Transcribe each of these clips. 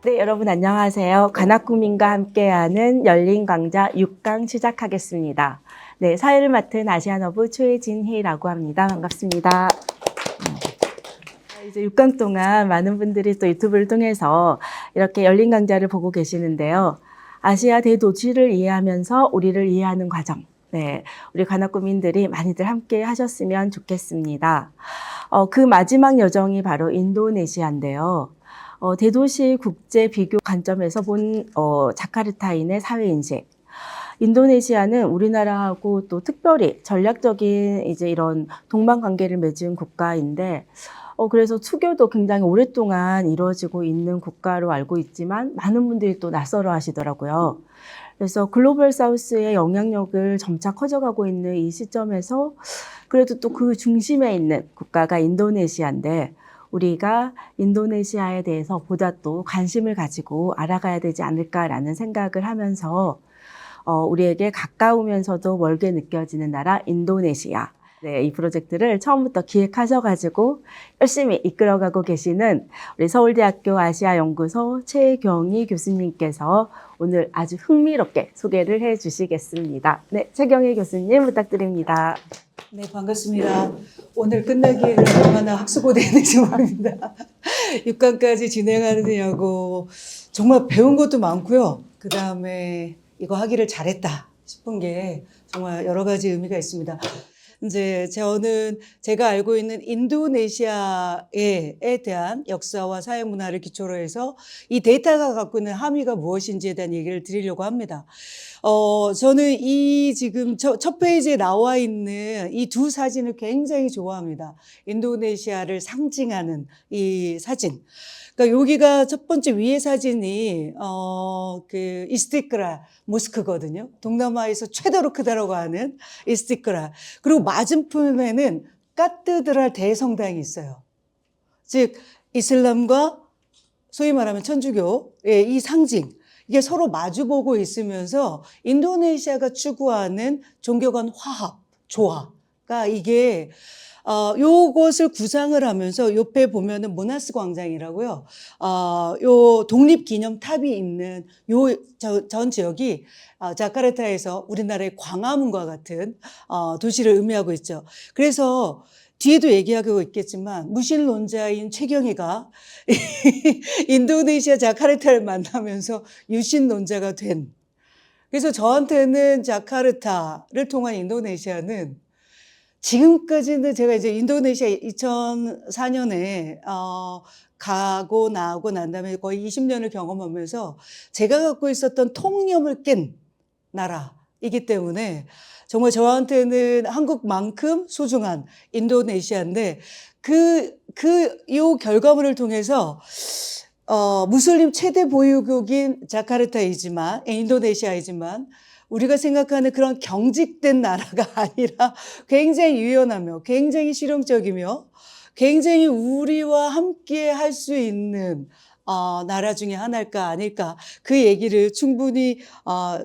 네, 여러분 안녕하세요. 관악구민과 함께하는 열린 강좌 6강 시작하겠습니다. 네, 사회를 맡은 아시아너브 최진희라고 합니다. 반갑습니다. 이제 6강 동안 많은 분들이 또 유튜브를 통해서 이렇게 열린 강좌를 보고 계시는데요. 아시아 대도시를 이해하면서 우리를 이해하는 과정. 네, 우리 관악구민들이 많이들 함께 하셨으면 좋겠습니다. 그 마지막 여정이 바로 인도네시아인데요. 대도시 국제 비교 관점에서 본 자카르타인의 사회인식. 인도네시아는 우리나라하고 또 특별히 전략적인 이제 이런 동반 관계를 맺은 국가인데, 그래서 투교도 굉장히 오랫동안 이루어지고 있는 국가로 알고 있지만 많은 분들이 또 낯설어 하시더라고요. 그래서 글로벌 사우스의 영향력을 점차 커져가고 있는 이 시점에서 그래도 또 그 중심에 있는 국가가 인도네시아인데, 우리가 인도네시아에 대해서 보다 또 관심을 가지고 알아가야 되지 않을까라는 생각을 하면서 우리에게 가까우면서도 멀게 느껴지는 나라 인도네시아. 네, 이 프로젝트를 처음부터 기획하셔가지고 열심히 이끌어가고 계시는 우리 서울대학교 아시아연구소 최경희 교수님께서 오늘 아주 흥미롭게 소개를 해 주시겠습니다. 네, 최경희 교수님 부탁드립니다. 네, 반갑습니다. 오늘 끝나기에는 얼마나 학수고대했는지 모릅니다. 6강까지 진행하느냐고 정말 배운 것도 많고요. 그 다음에 이거 하기를 잘했다 싶은 게 정말 여러 가지 의미가 있습니다. 이제 저는 제가 알고 있는 인도네시아에 대한 역사와 사회 문화를 기초로 해서 이 데이터가 갖고 있는 함의가 무엇인지에 대한 얘기를 드리려고 합니다. 저는 이 지금 첫 페이지에 나와 있는 이 두 사진을 굉장히 좋아합니다. 인도네시아를 상징하는 이 사진. 그러니까 여기가 첫 번째 위에 사진이 그 이스티크라 모스크거든요. 동남아에서 최대로 크다라고 하는 이스티크라. 그리고 맞은편에는 까뜨드랄 대성당이 있어요. 즉 이슬람과 소위 말하면 천주교의 이 상징. 이게 서로 마주보고 있으면서 인도네시아가 추구하는 종교 간 화합, 조화가 이게 요것을 구상을 하면서 옆에 보면은 모나스 광장이라고요. 요 독립기념탑이 있는 전 지역이 자카르타에서 우리나라의 광화문과 같은 도시를 의미하고 있죠. 그래서 뒤에도 얘기하고 있겠지만 무신론자인 최경희가 인도네시아 자카르타를 만나면서 유신론자가 된. 그래서 저한테는 자카르타를 통한 인도네시아는 지금까지는 제가 이제 인도네시아 2004년에 가고 나오고 난 다음에 거의 20년을 경험하면서 제가 갖고 있었던 통념을 깬 나라이기 때문에 정말 저한테는 한국만큼 소중한 인도네시아인데 요 결과물을 통해서 무슬림 최대 보유국인 자카르타이지만 인도네시아이지만 우리가 생각하는 그런 경직된 나라가 아니라 굉장히 유연하며 굉장히 실용적이며 굉장히 우리와 함께 할 수 있는 나라 중에 하나일까 아닐까 그 얘기를 충분히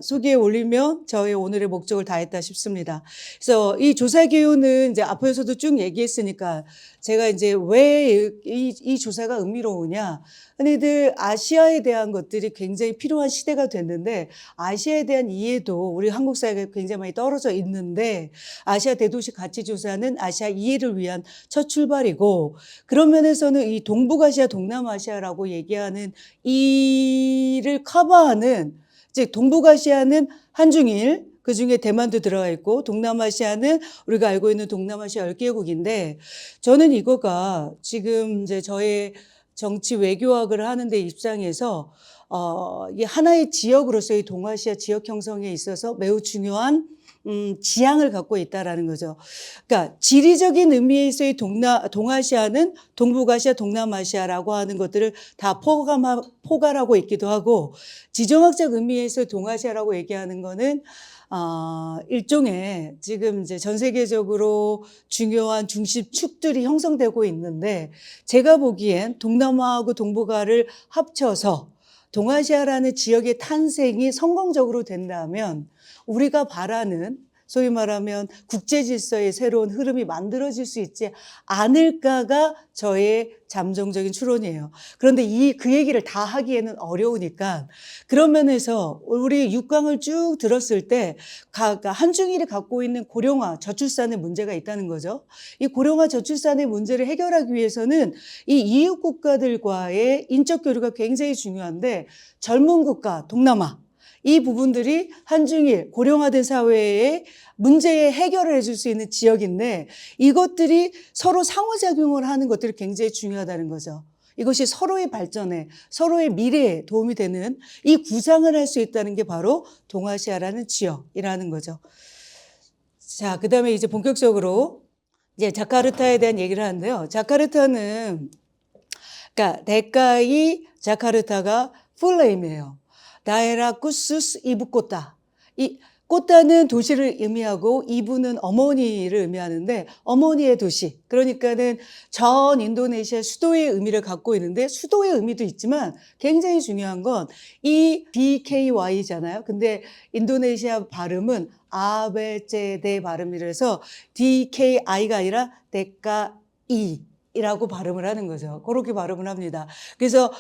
소개해 올리면 저의 오늘의 목적을 다했다 싶습니다. 그래서 이 조사 기호는 이제 앞에서도 쭉 얘기했으니까 제가 이제 왜 이 조사가 흥미로우냐. 흔히들 아시아에 대한 것들이 굉장히 필요한 시대가 됐는데 아시아에 대한 이해도 우리 한국 사회가 굉장히 많이 떨어져 있는데 아시아 대도시 가치 조사는 아시아 이해를 위한 첫 출발이고 그런 면에서는 이 동북아시아 동남아시아라고 얘기하는 이를 커버하는 즉 동북아시아는 한중일 그중에 대만도 들어가 있고 동남아시아는 우리가 알고 있는 동남아시아 10개국인데 저는 이거가 지금 이제 저의 정치 외교학을 하는데 입장에서 이게 하나의 지역으로서의 동아시아 지역 형성에 있어서 매우 중요한 지향을 갖고 있다라는 거죠. 그러니까 지리적인 의미에서의 동아시아는 동북아시아, 동남아시아라고 하는 것들을 다 포괄하고 있기도 하고 지정학적 의미에서 동아시아라고 얘기하는 거는 일종의 지금 이제 전 세계적으로 중요한 중심축들이 형성되고 있는데 제가 보기엔 동남아하고 동북아를 합쳐서 동아시아라는 지역의 탄생이 성공적으로 된다면 우리가 바라는 소위 말하면 국제 질서의 새로운 흐름이 만들어질 수 있지 않을까가 저의 잠정적인 추론이에요. 그런데 그 얘기를 다 하기에는 어려우니까 그런 면에서 우리 6강을 쭉 들었을 때 한중일이 갖고 있는 고령화, 저출산의 문제가 있다는 거죠. 이 고령화, 저출산의 문제를 해결하기 위해서는 이 이웃 국가들과의 인적 교류가 굉장히 중요한데 젊은 국가, 동남아 이 부분들이 한중일 고령화된 사회의 문제에 해결을 해줄 수 있는 지역인데 이것들이 서로 상호작용을 하는 것들이 굉장히 중요하다는 거죠. 이것이 서로의 발전에 서로의 미래에 도움이 되는 이 구상을 할 수 있다는 게 바로 동아시아라는 지역이라는 거죠. 자, 그다음에 이제 본격적으로 이제 자카르타에 대한 얘기를 하는데요. 자카르타는 그러니까 데카이 자카르타가 풀네임이에요. 다에라 쿠수스 이부꼬타. 이 꼬타는 도시를 의미하고 이부는 어머니를 의미하는데 어머니의 도시. 그러니까는 전 인도네시아 수도의 의미를 갖고 있는데 수도의 의미도 있지만 굉장히 중요한 건 이 DKY잖아요. 근데 인도네시아 발음은 아베제데 발음이라서 DKI가 아니라 데카이. 이라고 발음을 하는 거죠. 그렇게 발음을 합니다. 그래서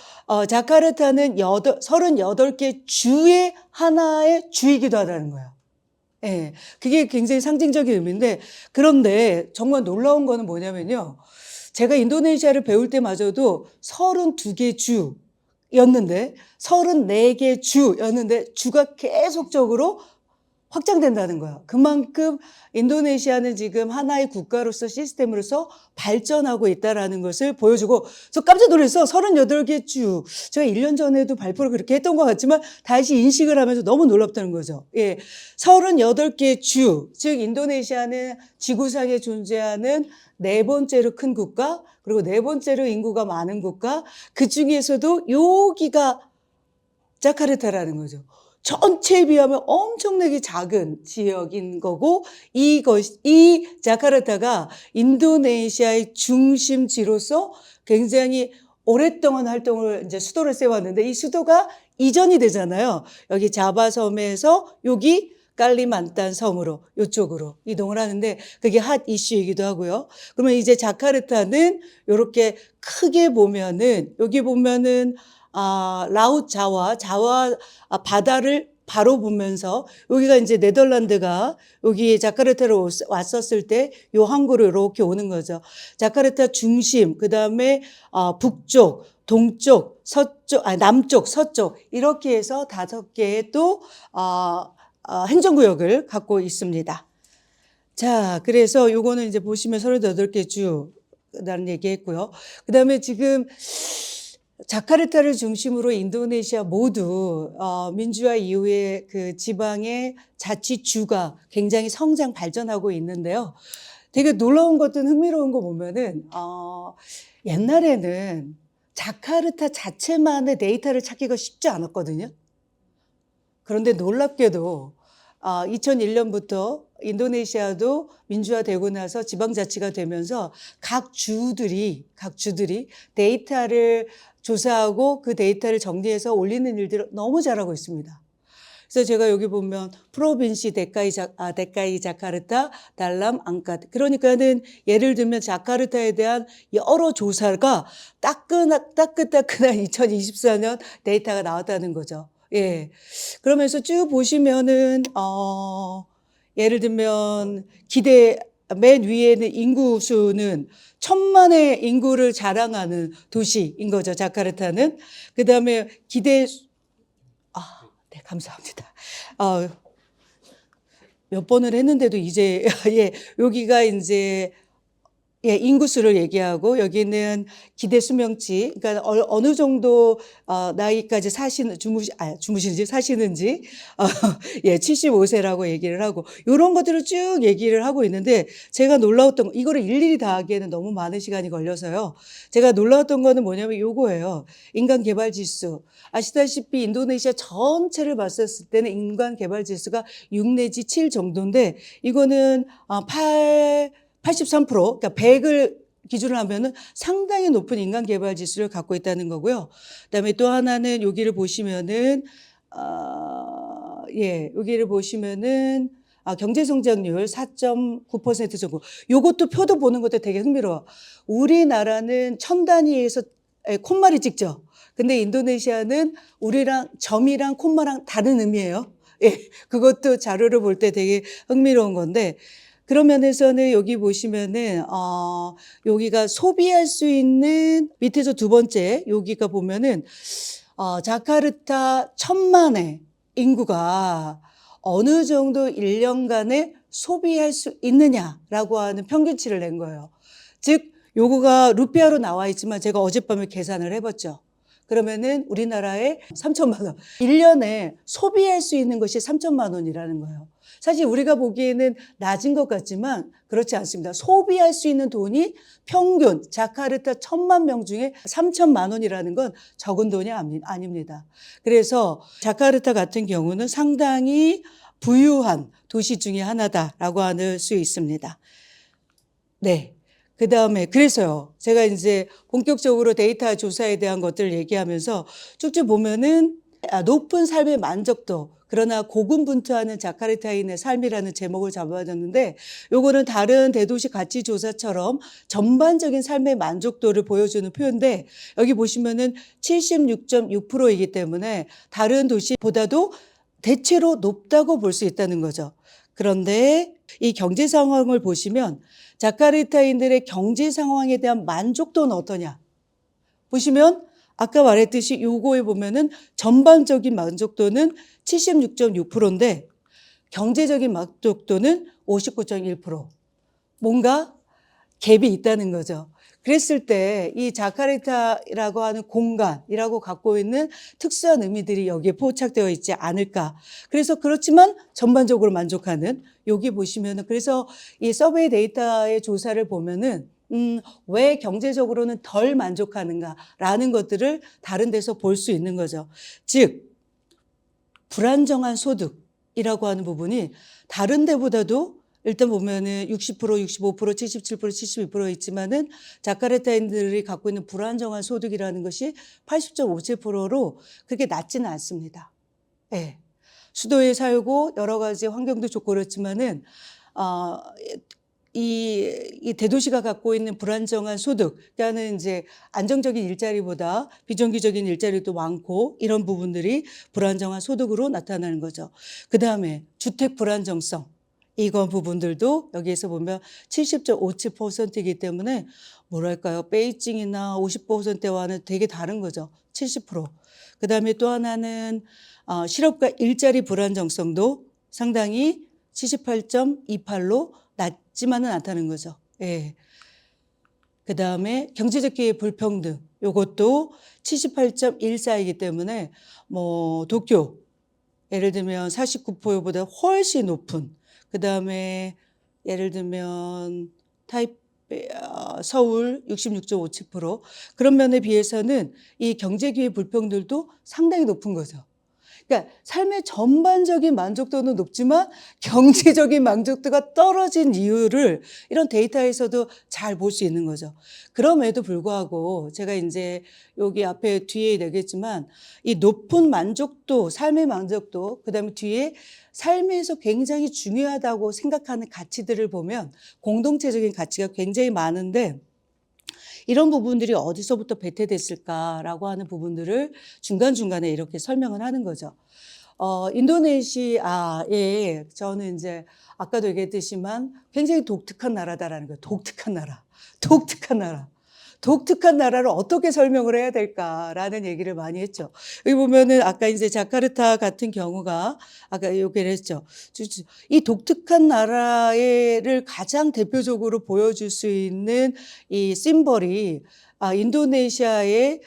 자카르타는 38개 주의 하나의 주이기도 하다는 거예요. 예, 그게 굉장히 상징적인 의미인데 그런데 정말 놀라운 거는 뭐냐면요. 제가 인도네시아를 배울 때마저도 32개 주였는데 34개 주였는데 주가 계속적으로 확장된다는 거예요. 그만큼 인도네시아는 지금 하나의 국가로서 시스템으로서 발전하고 있다는 것을 보여주고 저 깜짝 놀랐어. 38개 주. 제가 1년 전에도 발표를 그렇게 했던 것 같지만 다시 인식을 하면서 너무 놀랍다는 거죠. 예, 38개 주. 즉 인도네시아는 지구상에 존재하는 네 번째로 큰 국가 그리고 네 번째로 인구가 많은 국가 그중에서도 여기가 자카르타라는 거죠. 전체에 비하면 엄청나게 작은 지역인 거고 이 자카르타가 인도네시아의 중심지로서 굉장히 오랫동안 활동을 이제 수도를 세웠는데 이 수도가 이전이 되잖아요. 여기 자바섬에서 여기 깔리만탄 섬으로 이쪽으로 이동을 하는데 그게 핫 이슈이기도 하고요. 그러면 이제 자카르타는 이렇게 크게 보면은 여기 보면은 라웃 자와 바다를 바로 보면서 여기가 이제 네덜란드가 여기 자카르타로 왔었을 때 요 항구로 이렇게 오는 거죠. 자카르타 중심, 그 다음에 북쪽, 동쪽, 서쪽, 남쪽, 서쪽 이렇게 해서 5개의 또 행정구역을 갖고 있습니다. 자, 그래서 요거는 이제 보시면 38개 주라는 얘기했고요. 그 다음에 지금 자카르타를 중심으로 인도네시아 모두 민주화 이후에 그 지방의 자치주가 굉장히 성장 발전하고 있는데요. 되게 놀라운 것든 흥미로운 거 보면은 옛날에는 자카르타 자체만의 데이터를 찾기가 쉽지 않았거든요. 그런데 놀랍게도 2001년부터 인도네시아도 민주화되고 나서 지방자치가 되면서 각 주들이 데이터를 조사하고 그 데이터를 정리해서 올리는 일들을 너무 잘하고 있습니다. 그래서 제가 여기 보면 프로빈시 데카이 자카르타 달람 앙카트 그러니까는 예를 들면 자카르타에 대한 여러 조사가 따끈따끈한 2024년 데이터가 나왔다는 거죠. 예. 그러면서 쭉 보시면은 예를 들면 맨 위에는 인구 수는 1000만의 인구를 자랑하는 도시인 거죠. 자카르타는. 그다음에 네, 감사합니다. 몇 번을 했는데도 이제 예, 여기가 이제 인구수를 얘기하고 여기는 기대 수명치, 그러니까 어느 정도 나이까지 사시는지 75세라고 얘기를 하고 이런 것들을 쭉 얘기를 하고 있는데 제가 놀라웠던 거 이거를 일일이 다 하기에는 너무 많은 시간이 걸려서요. 제가 놀라웠던 거는 뭐냐면 요거예요. 인간 개발 지수. 아시다시피 인도네시아 전체를 봤었을 때는 인간 개발 지수가 6 내지 7 정도인데 이거는 83%, 그러니까 100을 기준으로 하면은 상당히 높은 인간 개발 지수를 갖고 있다는 거고요. 그다음에 또 하나는 여기를 보시면은 여기를 보시면은 경제 성장률 4.9% 정도. 요것도 표도 보는 것도 되게 흥미로워. 우리나라는 천 단위에서 콤마를 찍죠. 근데 인도네시아는 우리랑 점이랑 콤마랑 다른 의미예요. 예, 그것도 자료를 볼 때 되게 흥미로운 건데, 그런 면에서는 여기 보시면은 여기가 소비할 수 있는 밑에서 두 번째 여기가 보면은 자카르타 1,000만의 인구가 어느 정도 1년간에 소비할 수 있느냐라고 하는 평균치를 낸 거예요. 즉 요거가 루피아로 나와 있지만 제가 어젯밤에 계산을 해봤죠. 그러면은 우리나라에 3천만 원, 1년에 소비할 수 있는 것이 3천만 원이라는 거예요. 사실 우리가 보기에는 낮은 것 같지만 그렇지 않습니다. 소비할 수 있는 돈이 평균 자카르타 1,000만 명 중에 3천만 원이라는 건 적은 돈이 아닙니다. 그래서 자카르타 같은 경우는 상당히 부유한 도시 중에 하나다라고 할 수 있습니다. 네. 그 다음에 그래서요. 제가 이제 본격적으로 데이터 조사에 대한 것들을 얘기하면서 쭉쭉 보면은 높은 삶의 만족도, 그러나 고군분투하는 자카르타인의 삶이라는 제목을 잡아줬는데, 요거는 다른 대도시 가치 조사처럼 전반적인 삶의 만족도를 보여주는 표현인데, 여기 보시면은 76.6%이기 때문에 다른 도시보다도 대체로 높다고 볼 수 있다는 거죠. 그런데 이 경제 상황을 보시면 자카르타인들의 경제 상황에 대한 만족도는 어떠냐? 보시면 아까 말했듯이 요거에 보면은 전반적인 만족도는 76.6%인데 경제적인 만족도는 59.1%. 뭔가 갭이 있다는 거죠. 그랬을 때 이 자카르타라고 하는 공간이라고 갖고 있는 특수한 의미들이 여기에 포착되어 있지 않을까. 그래서 그렇지만 전반적으로 만족하는, 여기 보시면은 그래서 이 서베이 데이터의 조사를 보면은 왜 경제적으로는 덜 만족하는가라는 것들을 다른 데서 볼 수 있는 거죠. 즉 불안정한 소득이라고 하는 부분이 다른 데보다도 일단 보면은 60%, 65%, 77%, 72% 있지만은 자카르타인들이 갖고 있는 불안정한 소득이라는 것이 80.57%로 그렇게 낮지는 않습니다. 예. 수도에 살고 여러 가지 환경도 좋고 그렇지만은 이 대도시가 갖고 있는 불안정한 소득, 그러니까는 이제 안정적인 일자리보다 비정규적인 일자리도 많고 이런 부분들이 불안정한 소득으로 나타나는 거죠. 그 다음에 주택 불안정성. 이건 부분들도 여기에서 보면 70.57%이기 때문에 뭐랄까요, 베이징이나 50%대와는 되게 다른 거죠. 70%. 그 다음에 또 하나는 실업과 일자리 불안정성도 상당히 78.28로 낮지만은 않다는 거죠. 예. 그 다음에 경제적 기회 불평등, 요것도 78.14이기 때문에 뭐 도쿄 예를 들면 49%보다 훨씬 높은, 그 다음에 예를 들면 서울 66.57%, 그런 면에 비해서는 이 경제기회 불평들도 상당히 높은 거죠. 그러니까 삶의 전반적인 만족도는 높지만 경제적인 만족도가 떨어진 이유를 이런 데이터에서도 잘 볼 수 있는 거죠. 그럼에도 불구하고 제가 이제 여기 앞에 뒤에 내겠지만 이 높은 만족도, 삶의 만족도, 그다음에 뒤에 삶에서 굉장히 중요하다고 생각하는 가치들을 보면 공동체적인 가치가 굉장히 많은데 이런 부분들이 어디서부터 배태됐을까라고 하는 부분들을 중간중간에 이렇게 설명을 하는 거죠. 인도네시아에 저는 이제 아까도 얘기했듯이만 굉장히 독특한 나라다라는 거예요. 독특한 나라. 독특한 나라. 독특한 나라를 어떻게 설명을 해야 될까라는 얘기를 많이 했죠. 여기 보면은 아까 이제 자카르타 같은 경우가 아까 얘기를 했죠. 이 독특한 나라를 가장 대표적으로 보여줄 수 있는 이 심벌이 인도네시아의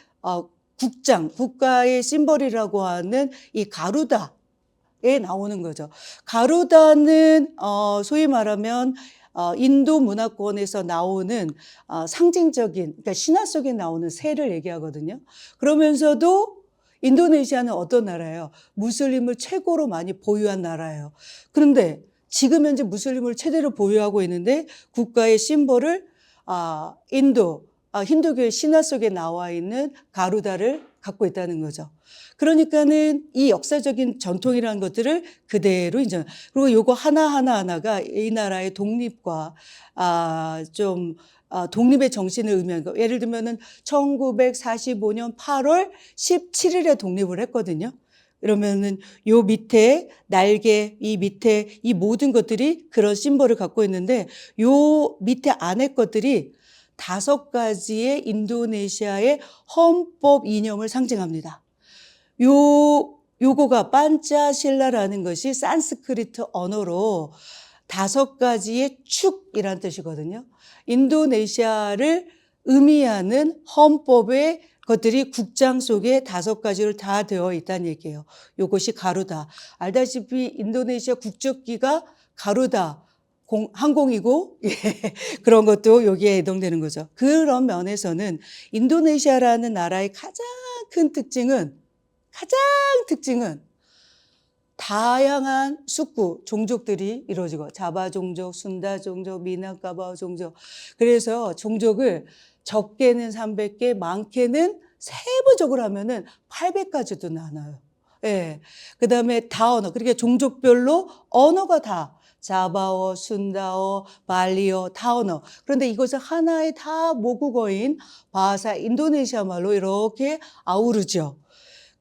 국가의 심벌이라고 하는 이 가루다에 나오는 거죠. 가루다는 소위 말하면 인도 문화권에서 나오는 상징적인, 그러니까 신화 속에 나오는 새를 얘기하거든요. 그러면서도 인도네시아는 어떤 나라예요? 무슬림을 최고로 많이 보유한 나라예요. 그런데 지금 현재 무슬림을 최대로 보유하고 있는데 국가의 심벌을 힌두교의 신화 속에 나와 있는 가루다를 갖고 있다는 거죠. 그러니까는 이 역사적인 전통이라는 것들을 그대로 인정. 그리고 요거 하나가 이 나라의 독립과 독립의 정신을 의미하는 거. 예를 들면은 1945년 8월 17일에 독립을 했거든요. 그러면은 요 밑에 날개, 이 밑에 이 모든 것들이 그런 심볼을 갖고 있는데 요 밑에 안에 것들이 5가지의 인도네시아의 헌법 이념을 상징합니다. 요거가 판차실라라는 것이 산스크리트 언어로 5가지의 축이란 뜻이거든요. 인도네시아를 의미하는 헌법의 것들이 국장 속에 5가지로 다 되어 있다는 얘기예요. 요것이 가루다. 알다시피 인도네시아 국적기가 가루다. 항공이고, 예, 그런 것도 여기에 해당되는 거죠. 그런 면에서는 인도네시아라는 나라의 가장 특징은 다양한 숙부, 종족들이 이루어지고, 자바 종족, 순다 종족, 미나카바오 종족. 그래서 종족을 적게는 300개, 많게는 세부적으로 하면은 800가지도 나눠요. 예. 그 다음에 다언어. 그러니까 종족별로 언어가 다 자바어, 순다어, 발리어, 다언어. 그런데 이것을 하나의 다 모국어인 바하사 인도네시아 말로 이렇게 아우르죠.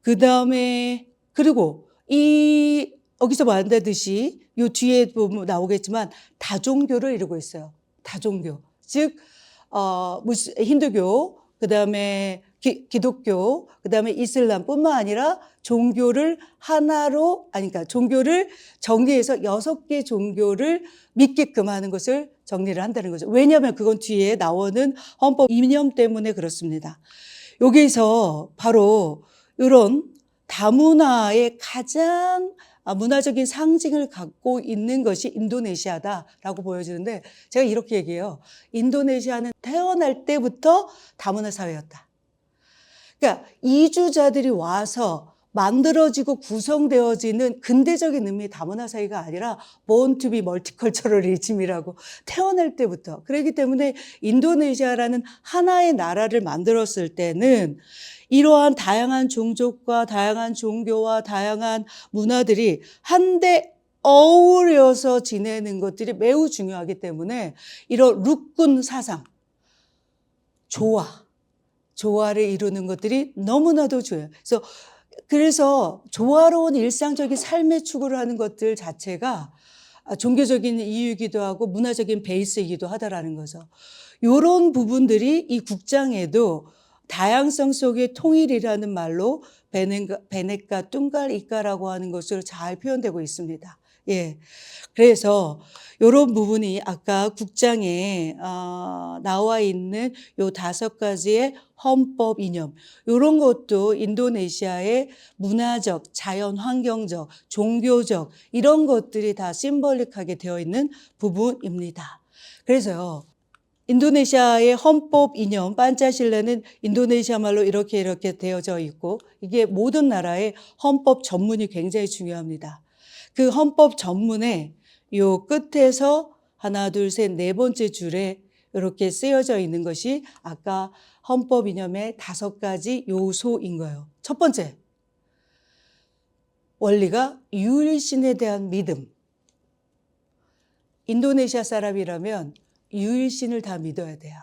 그 다음에 그리고 여기서 말한다듯이 요 뒤에 보면 나오겠지만 다종교를 이루고 있어요. 다종교. 즉 힌두교, 그 다음에 기독교, 그 다음에 이슬람뿐만 아니라 종교를 그러니까 종교를 정리해서 6개 종교를 믿게끔 하는 것을 정리를 한다는 거죠. 왜냐하면 그건 뒤에 나오는 헌법 이념 때문에 그렇습니다. 여기서 바로 이런 다문화의 가장 문화적인 상징을 갖고 있는 것이 인도네시아다라고 보여지는데 제가 이렇게 얘기해요. 인도네시아는 태어날 때부터 다문화 사회였다. 그러니까 이주자들이 와서 만들어지고 구성되어지는 근대적인 의미의 다문화 사회가 아니라 born to be multiculturalism이라고 태어날 때부터. 그렇기 때문에 인도네시아라는 하나의 나라를 만들었을 때는 이러한 다양한 종족과 다양한 종교와 다양한 문화들이 한데 어우러서 지내는 것들이 매우 중요하기 때문에 이런 룩군 사상, 조화를 이루는 것들이 너무나도 좋아요. 그래서 조화로운 일상적인 삶의 추구를 하는 것들 자체가 종교적인 이유이기도 하고 문화적인 베이스이기도 하다라는 거죠. 이런 부분들이 이 국장에도 다양성 속의 통일이라는 말로 베네카 뚱갈이까라고 하는 것으로 잘 표현되고 있습니다. 예. 그래서 이런 부분이 아까 국장에 나와 있는 요 5가지의 헌법 이념, 이런 것도 인도네시아의 문화적, 자연 환경적, 종교적 이런 것들이 다 심볼릭하게 되어 있는 부분입니다. 그래서 인도네시아의 헌법 이념 판차실라는 인도네시아 말로 이렇게 되어져 있고 이게 모든 나라의 헌법 전문이 굉장히 중요합니다. 그 헌법 전문에 요 끝에서 하나, 둘, 셋, 4번째 줄에 이렇게 쓰여져 있는 것이 아까 헌법 이념의 5가지 요소인 거예요. 첫 번째, 원리가 유일신에 대한 믿음. 인도네시아 사람이라면 유일신을 다 믿어야 돼요.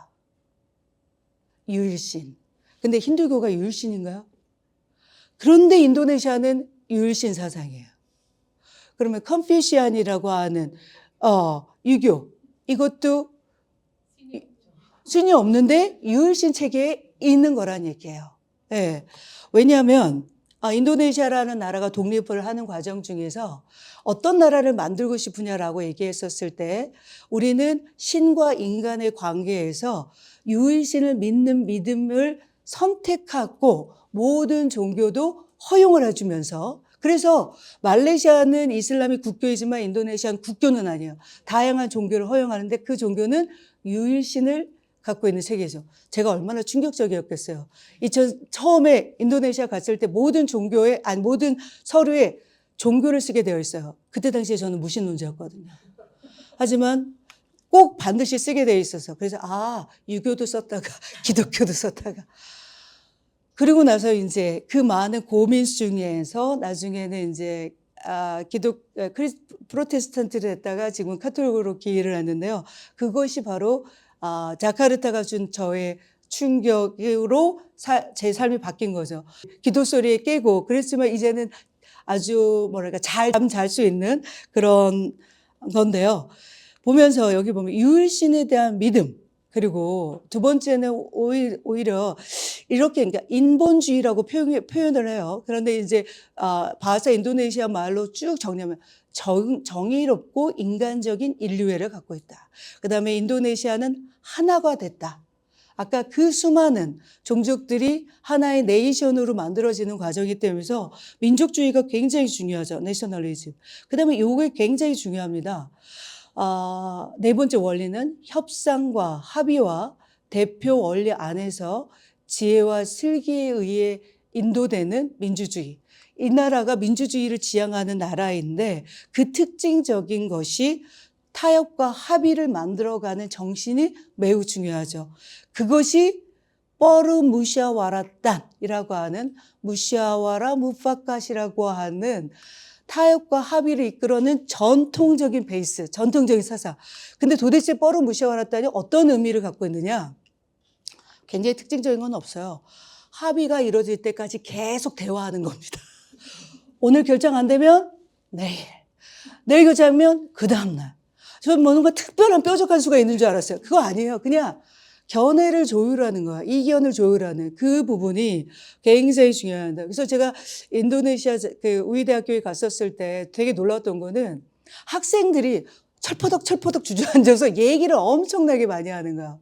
유일신. 근데 힌두교가 유일신인가요? 그런데 인도네시아는 유일신 사상이에요. 그러면 컨피시안이라고 하는 유교, 이것도 신이 없는데 유일신 체계에 있는 거란 얘기예요. 네. 왜냐하면 인도네시아라는 나라가 독립을 하는 과정 중에서 어떤 나라를 만들고 싶으냐라고 얘기했었을 때 우리는 신과 인간의 관계에서 유일신을 믿는 믿음을 선택하고 모든 종교도 허용을 해주면서 그래서 말레이시아는 이슬람이 국교이지만 인도네시아는 국교는 아니에요. 다양한 종교를 허용하는데 그 종교는 유일신을 갖고 있는 세계죠. 제가 얼마나 충격적이었겠어요. 처음에 인도네시아 갔을 때 모든 서류에 종교를 쓰게 되어 있어요. 그때 당시에 저는 무신론자였거든요. 하지만 꼭 반드시 쓰게 돼 있어서. 그래서 유교도 썼다가 기독교도 썼다가. 그리고 나서 이제 그 많은 고민 중에서 나중에는 이제 프로테스탄트를 했다가 지금 카톨릭으로 기회를 했는데요. 그것이 바로 자카르타가 준 저의 충격으로 제 삶이 바뀐 거죠. 기도 소리에 깨고 그랬지만 이제는 아주 뭐랄까 잠 잘 수 있는 그런 건데요. 보면서 여기 보면 유일신에 대한 믿음, 그리고 두 번째는 오히려 이렇게 그러니까 인본주의라고 표현을 해요. 그런데 이제 바하사 인도네시아 말로 쭉 정리하면 정의롭고 인간적인 인류애를 갖고 있다. 그다음에 인도네시아는 하나가 됐다. 아까 그 수많은 종족들이 하나의 네이션으로 만들어지는 과정이기 때문에 민족주의가 굉장히 중요하죠. 내셔널리즘. 그다음에 이게 굉장히 중요합니다. 네 번째 원리는 협상과 합의와 대표 원리 안에서 지혜와 슬기에 의해 인도되는 민주주의. 이 나라가 민주주의를 지향하는 나라인데 그 특징적인 것이 타협과 합의를 만들어가는 정신이 매우 중요하죠. 그것이 뻐르 무샤와라탄이라고 하는 무샤와라 무파카시라고 하는 타협과 합의를 이끌어낸 전통적인 베이스, 전통적인 사상. 근데 도대체 뻐르 무샤와라탄이 어떤 의미를 갖고 있느냐? 굉장히 특징적인 건 없어요. 합의가 이루어질 때까지 계속 대화하는 겁니다. 오늘 결정 안 되면 내일 결정하면 그 다음날. 저는 뭔가 특별한 뾰족한 수가 있는 줄 알았어요. 그거 아니에요. 그냥 견해를 조율하는 거야. 이견을 조율하는 그 부분이 굉장히 중요합니다. 그래서 제가 인도네시아 우이대학교에 갔었을 때 되게 놀랐던 거는 학생들이 철퍼덕 주저앉아서 얘기를 엄청나게 많이 하는 거야.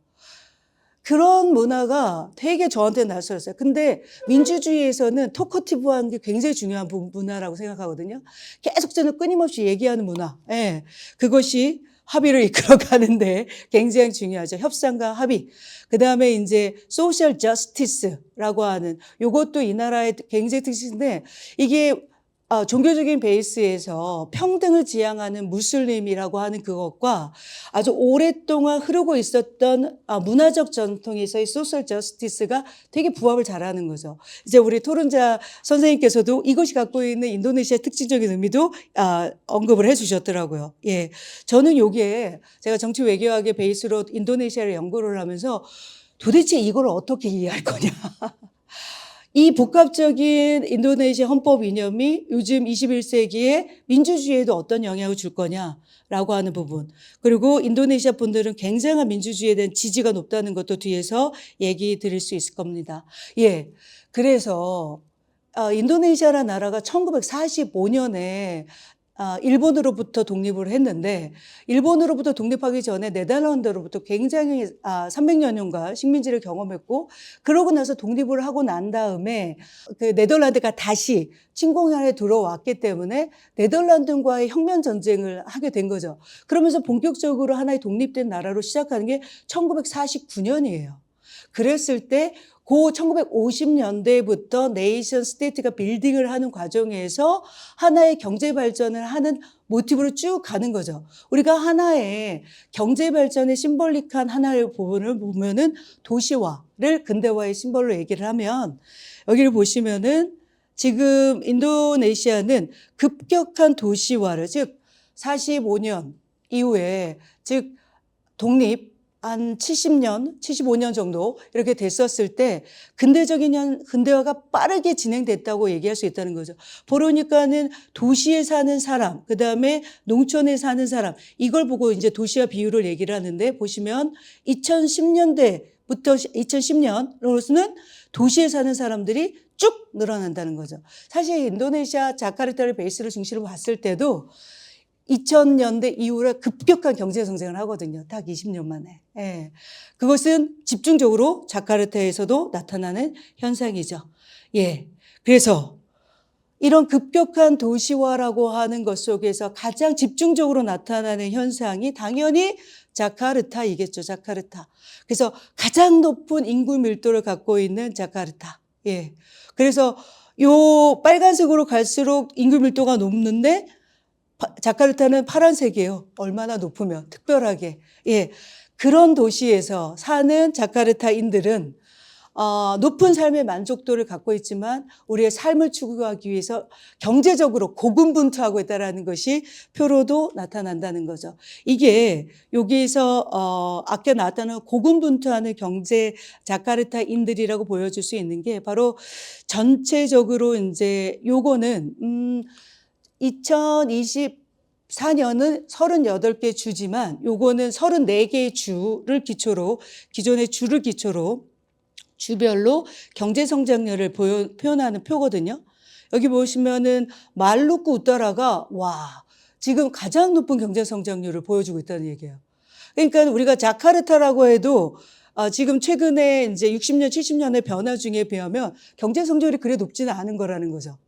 그런 문화가 되게 저한테는 낯설었어요. 근데 민주주의에서는 토커티브한 게 굉장히 중요한 문화라고 생각하거든요. 계속 저는 끊임없이 얘기하는 문화. 예. 그것이 합의를 이끌어 가는데 굉장히 중요하죠. 협상과 합의. 그 다음에 이제 소셜 저스티스라고 하는 요것도 이 나라의 굉장히 특징인데 이게 종교적인 베이스에서 평등을 지향하는 무슬림이라고 하는 그것과 아주 오랫동안 흐르고 있었던 문화적 전통에서의 소셜 저스티스가 되게 부합을 잘하는 거죠. 이제 우리 토론자 선생님께서도 이것이 갖고 있는 인도네시아의 특징적인 의미도 언급을 해 주셨더라고요. 예. 저는 요게 제가 정치 외교학의 베이스로 인도네시아를 연구를 하면서 도대체 이걸 어떻게 이해할 거냐. 이 복합적인 인도네시아 헌법 이념이 요즘 21세기에 민주주의에도 어떤 영향을 줄 거냐라고 하는 부분. 그리고 인도네시아 분들은 굉장한 민주주의에 대한 지지가 높다는 것도 뒤에서 얘기 드릴 수 있을 겁니다. 예. 그래서 인도네시아라는 나라가 1945년에 일본으로부터 독립을 했는데 일본으로부터 독립하기 전에 네덜란드로부터 굉장히 300여년간 식민지를 경험했고 그러고 나서 독립을 하고 난 다음에 그 네덜란드가 다시 침공하에 들어왔기 때문에 네덜란드과의 혁명 전쟁을 하게 된 거죠. 그러면서 본격적으로 하나의 독립된 나라로 시작하는 게 1949년이에요. 그랬을 때 그 1950년대부터 네이션 스테이트가 빌딩을 하는 과정에서 하나의 경제 발전을 하는 모티브로 쭉 가는 거죠. 우리가 하나의 경제 발전의 심볼릭한 하나의 부분을 보면은 도시화를 근대화의 심볼로 얘기를 하면 여기를 보시면은 지금 인도네시아는 급격한 도시화를 즉 45년 이후에 즉 독립 한 70년, 75년 정도 이렇게 됐었을 때 근대화가 빠르게 진행됐다고 얘기할 수 있다는 거죠. 그러니까는 도시에 사는 사람, 그다음에 농촌에 사는 사람 이걸 보고 이제 도시화 비율을 얘기를 하는데 보시면 2010년대부터 2010년으로서는 도시에 사는 사람들이 쭉 늘어난다는 거죠. 사실 인도네시아 자카르타를 베이스로 중심으로 봤을 때도 2000년대 이후에 급격한 경제 성장을 하거든요. 딱 20년 만에. 예. 그것은 집중적으로 자카르타에서도 나타나는 현상이죠. 예. 그래서 이런 급격한 도시화라고 하는 것 속에서 가장 집중적으로 나타나는 현상이 당연히 자카르타이겠죠. 자카르타. 그래서 가장 높은 인구 밀도를 갖고 있는 자카르타. 예. 그래서 요 빨간색으로 갈수록 인구 밀도가 높는데 자카르타는 파란색이에요. 얼마나 높으면 특별하게. 예. 그런 도시에서 사는 자카르타인들은 높은 삶의 만족도를 갖고 있지만 우리의 삶을 추구하기 위해서 경제적으로 고군분투하고 있다는 것이 표로도 나타난다는 거죠. 이게 여기서 아까 나왔다는 고군분투하는 경제 자카르타인들이라고 보여줄 수 있는 게 바로 전체적으로 이제 요거는 2024년은 38개 주지만 요거는 34개의 주를 기초로 기존의 주를 기초로 주별로 경제 성장률을 표현하는 표거든요. 여기 보시면은 말루크 우따라가 지금 가장 높은 경제 성장률을 보여주고 있다는 얘기예요. 그러니까 우리가 자카르타라고 해도 지금 최근에 이제 60년, 70년의 변화 중에 비하면 경제 성장률이 그래 높지는 않은 거라는 거죠.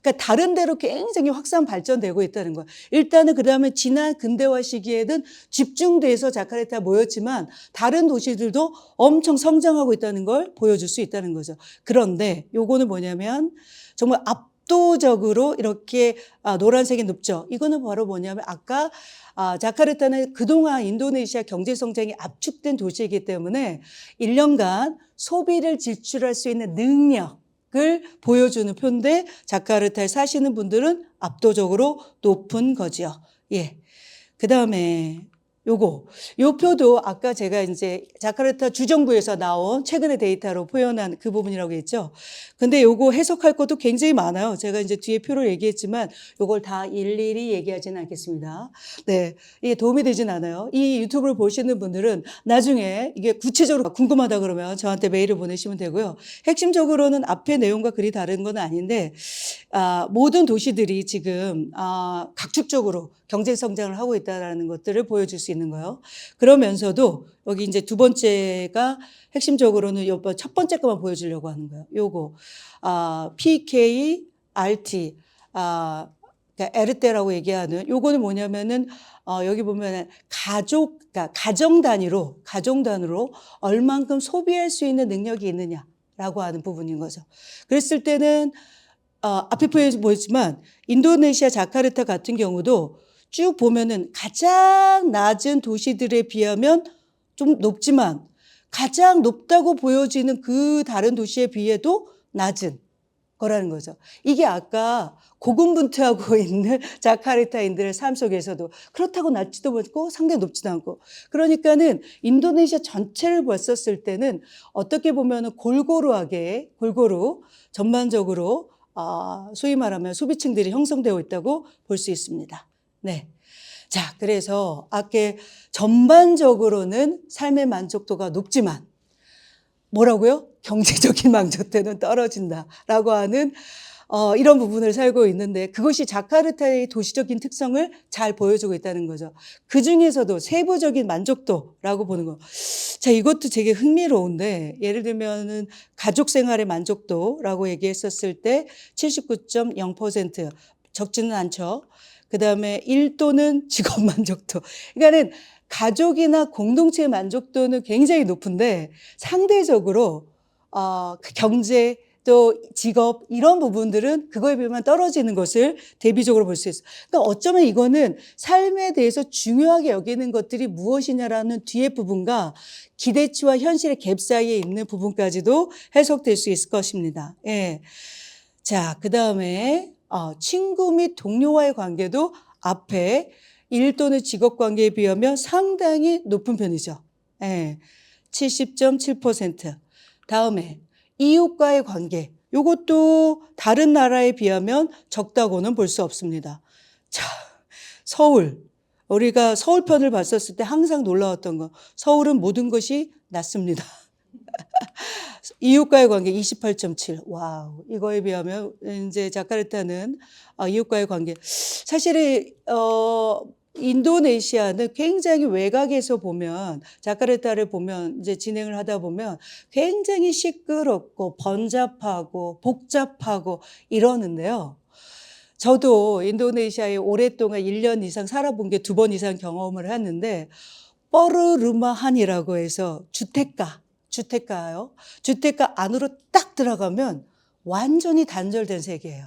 그러니까 다른 데로 굉장히 확산 발전되고 있다는 거예요. 일단은 그다음에 지난 근대화 시기에는 집중돼서 자카르타에 모였지만 다른 도시들도 엄청 성장하고 있다는 걸 보여줄 수 있다는 거죠. 그런데 요거는 뭐냐면 정말 압도적으로 이렇게 노란색이 높죠. 이거는 바로 뭐냐면 아까 자카르타는 그동안 인도네시아 경제 성장이 압축된 도시이기 때문에 1년간 소비를 지출할 수 있는 능력 을 보여주는 표인데 자카르타에 사시는 분들은 압도적으로 높은 거죠. 예. 그다음에 요 표도 아까 제가 이제 자카르타 주정부에서 나온 최근의 데이터로 표현한 그 부분이라고 했죠. 근데 요거 해석할 것도 굉장히 많아요. 제가 이제 뒤에 표로 얘기했지만 요걸 다 일일이 얘기하지는 않겠습니다. 네. 이게 도움이 되진 않아요. 이 유튜브를 보시는 분들은 나중에 이게 구체적으로 궁금하다 그러면 저한테 메일을 보내시면 되고요. 핵심적으로는 앞에 내용과 그리 다른 건 아닌데, 모든 도시들이 지금, 각축적으로 경제 성장을 하고 있다는 것들을 보여줄 수 있는 거예요. 그러면서도 여기 이제 두 번째가 핵심적으로는 첫 번째 것만 보여주려고 하는 거예요. 요거, PK, RT, 그러니까 에르테라고 얘기하는 요거는 뭐냐면은 여기 보면 그러니까 가정 단위로 얼만큼 소비할 수 있는 능력이 있느냐라고 하는 부분인 거죠. 그랬을 때는 앞에 보였지만 인도네시아 자카르타 같은 경우도 쭉 보면은 가장 낮은 도시들에 비하면 좀 높지만 가장 높다고 보여지는 그 다른 도시에 비해도 낮은 거라는 거죠. 이게 아까 고군분투하고 있는 자카르타인들의 삶 속에서도 그렇다고 낮지도 않고 상당히 높지도 않고, 그러니까는 인도네시아 전체를 봤었을 때는 어떻게 보면은 골고루 전반적으로 소위 말하면 소비층들이 형성되어 있다고 볼 수 있습니다. 네. 자, 그래서 아까 전반적으로는 삶의 만족도가 높지만 뭐라고요? 경제적인 만족도는 떨어진다라고 하는 이런 부분을 살고 있는데, 그것이 자카르타의 도시적인 특성을 잘 보여주고 있다는 거죠. 그 중에서도 세부적인 만족도라고 보는 거. 자, 이것도 되게 흥미로운데, 예를 들면은 가족 생활의 만족도라고 얘기했었을 때 79.0%, 적지는 않죠. 그 다음에 1도는 직업 만족도. 그러니까는 가족이나 공동체의 만족도는 굉장히 높은데 상대적으로 경제 또 직업 이런 부분들은 그거에 비하면 떨어지는 것을 대비적으로 볼 수 있어요. 그러니까 어쩌면 이거는 삶에 대해서 중요하게 여기는 것들이 무엇이냐라는 뒤의 부분과 기대치와 현실의 갭 사이에 있는 부분까지도 해석될 수 있을 것입니다. 예. 자, 그 다음에 친구 및 동료와의 관계도 앞에 일 또는 직업 관계에 비하면 상당히 높은 편이죠. 예. 70.7%. 다음에 이웃과의 관계. 이것도 다른 나라에 비하면 적다고는 볼 수 없습니다. 자, 서울. 우리가 서울 편을 봤었을 때 항상 놀라웠던 거. 서울은 모든 것이 낮습니다. 이웃과의 관계 28.7. 와우. 이거에 비하면 이제 자카르타는 이웃과의 관계. 사실 인도네시아는 굉장히 외곽에서 보면 자카르타를 보면 이제 진행을 하다 보면 굉장히 시끄럽고 번잡하고 복잡하고 이러는데요. 저도 인도네시아에 오랫동안 1년 이상 살아본 게 2번 이상 경험을 했는데, 뻐르르마한이라고 해서 주택가요. 주택가 안으로 딱 들어가면 완전히 단절된 세계예요.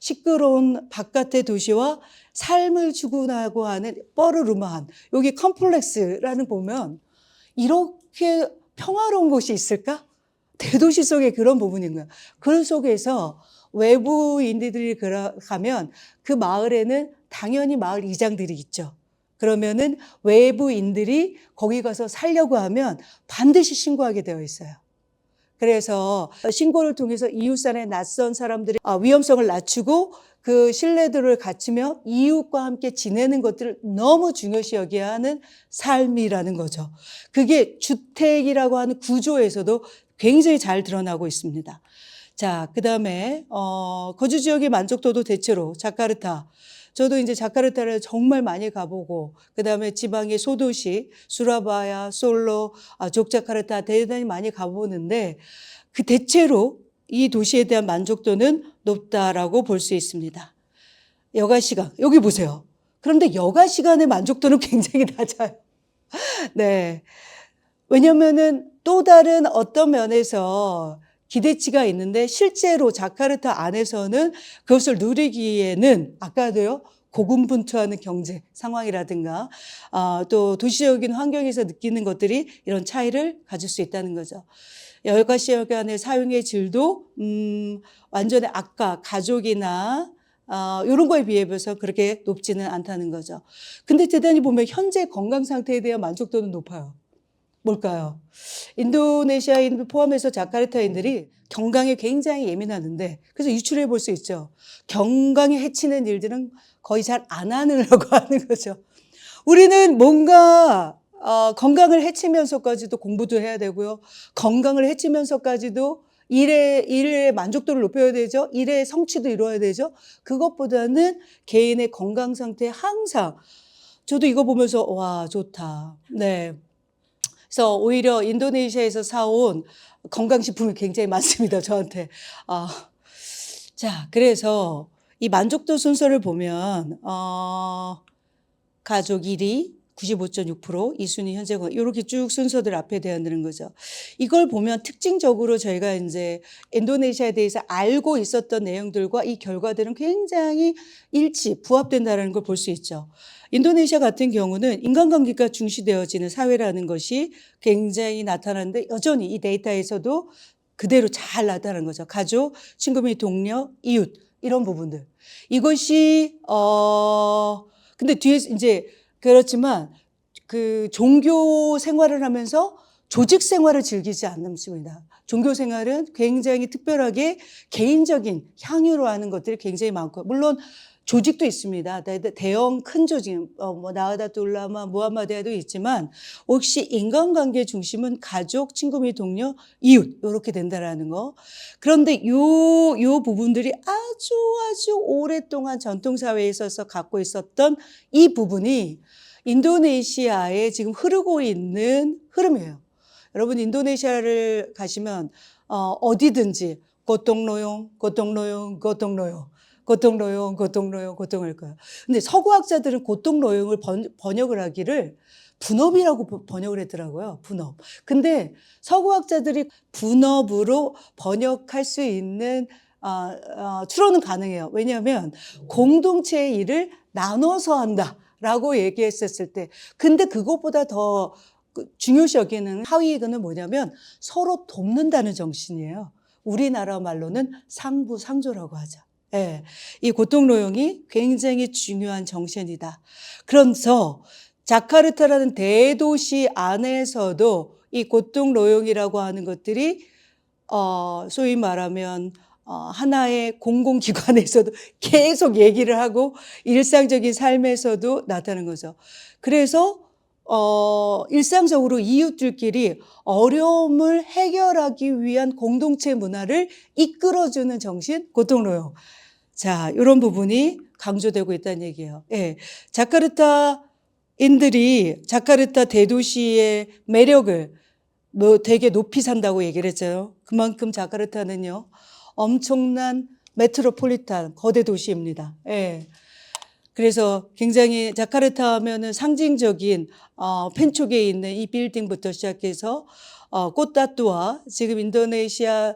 시끄러운 바깥의 도시와 삶을 추구하고 하는 뻐르르마한 여기 컴플렉스라는 보면 이렇게 평화로운 곳이 있을까? 대도시 속에 그런 부분인 거야. 그 속에서 외부인들이 가면 그 마을에는 당연히 마을 이장들이 있죠. 그러면은 외부인들이 거기 가서 살려고 하면 반드시 신고하게 되어 있어요. 그래서 신고를 통해서 이웃산의 낯선 사람들의 위험성을 낮추고 그 신뢰도를 갖추며 이웃과 함께 지내는 것들을 너무 중요시 여겨야 하는 삶이라는 거죠. 그게 주택이라고 하는 구조에서도 굉장히 잘 드러나고 있습니다. 자, 그 다음에 거주 지역의 만족도도 대체로 자카르타. 저도 이제 자카르타를 정말 많이 가보고 그 다음에 지방의 소도시 수라바야, 솔로, 족자카르타 대단히 많이 가보는데 그 대체로 이 도시에 대한 만족도는 높다라고 볼 수 있습니다. 여가 시간 여기 보세요. 그런데 여가 시간의 만족도는 굉장히 낮아요. 네, 왜냐면은 또 다른 어떤 면에서 기대치가 있는데 실제로 자카르타 안에서는 그것을 누리기에는 아까도요 고군분투하는 경제 상황이라든가 또 도시적인 환경에서 느끼는 것들이 이런 차이를 가질 수 있다는 거죠. 여가 시간의 사용의 질도 완전히 아까 가족이나 이런 거에 비해서 그렇게 높지는 않다는 거죠. 근데 대단히 보면 현재 건강 상태에 대한 만족도는 높아요. 뭘까요? 인도네시아인 포함해서 자카르타인들이 건강에 굉장히 예민하는데 그래서 유추해 볼 수 있죠. 건강에 해치는 일들은 거의 잘 안 하려고 하는 거죠. 우리는 뭔가 건강을 해치면서까지도 공부도 해야 되고요. 건강을 해치면서까지도 일의 만족도를 높여야 되죠. 일의 성취도 이루어야 되죠. 그것보다는 개인의 건강 상태 항상 저도 이거 보면서 와 좋다. 네. 그래서 오히려 인도네시아에서 사온 건강식품이 굉장히 많습니다. 저한테. 자, 그래서 이 만족도 순서를 보면 가족 1위 95.6%, 2순위 현재 이렇게 쭉 순서들 앞에 되어있는 거죠. 이걸 보면 특징적으로 저희가 이제 인도네시아에 대해서 알고 있었던 내용들과 이 결과들은 굉장히 부합된다는 걸 볼 수 있죠. 인도네시아 같은 경우는 인간관계가 중시되어지는 사회라는 것이 굉장히 나타나는데 여전히 이 데이터에서도 그대로 잘 나타나는 거죠. 가족, 친구 및 동료, 이웃 이런 부분들. 이것이 근데 뒤에서 이제 그렇지만 그 종교 생활을 하면서 조직 생활을 즐기지 않습니다. 종교 생활은 굉장히 특별하게 개인적인 향유로 하는 것들이 굉장히 많고 물론 조직도 있습니다. 대형 큰 조직, 나하다툴라마, 무함마디아도 있지만 혹시 인간관계 중심은 가족, 친구 및 동료, 이웃 이렇게 된다라는 거. 그런데 요 부분들이 아주 오랫동안 전통사회에 있어서 갖고 있었던 이 부분이 인도네시아에 지금 흐르고 있는 흐름이에요. 여러분 인도네시아를 가시면 어디든지 고통노용 고통노용일 거예요. 근데 서구학자들은 고통노용을 번역을 하기를 분업이라고 번역을 했더라고요. 분업. 근데 서구학자들이 분업으로 번역할 수 있는 추론은 가능해요. 왜냐하면 공동체의 일을 나눠서 한다라고 얘기했었을 때 근데 그것보다 더 중요시 여기는 하위는 뭐냐면 서로 돕는다는 정신이에요. 우리나라 말로는 상부상조라고 하죠. 예, 이 고통노용이 굉장히 중요한 정신이다. 그래서 자카르타라는 대도시 안에서도 이 고통노용이라고 하는 것들이 소위 말하면 하나의 공공기관에서도 계속 얘기를 하고 일상적인 삶에서도 나타나는 거죠. 그래서 일상적으로 이웃들끼리 어려움을 해결하기 위한 공동체 문화를 이끌어주는 정신, 고통노용. 자, 이런 부분이 강조되고 있다는 얘기예요. 예. 자카르타인들이 자카르타 대도시의 매력을 되게 높이 산다고 얘기를 했죠. 그만큼 자카르타는요, 엄청난 메트로폴리탄 거대 도시입니다. 예. 그래서 굉장히 자카르타 하면은 상징적인 펜촉에 있는 이 빌딩부터 시작해서 꽃다뚜와 지금 인도네시아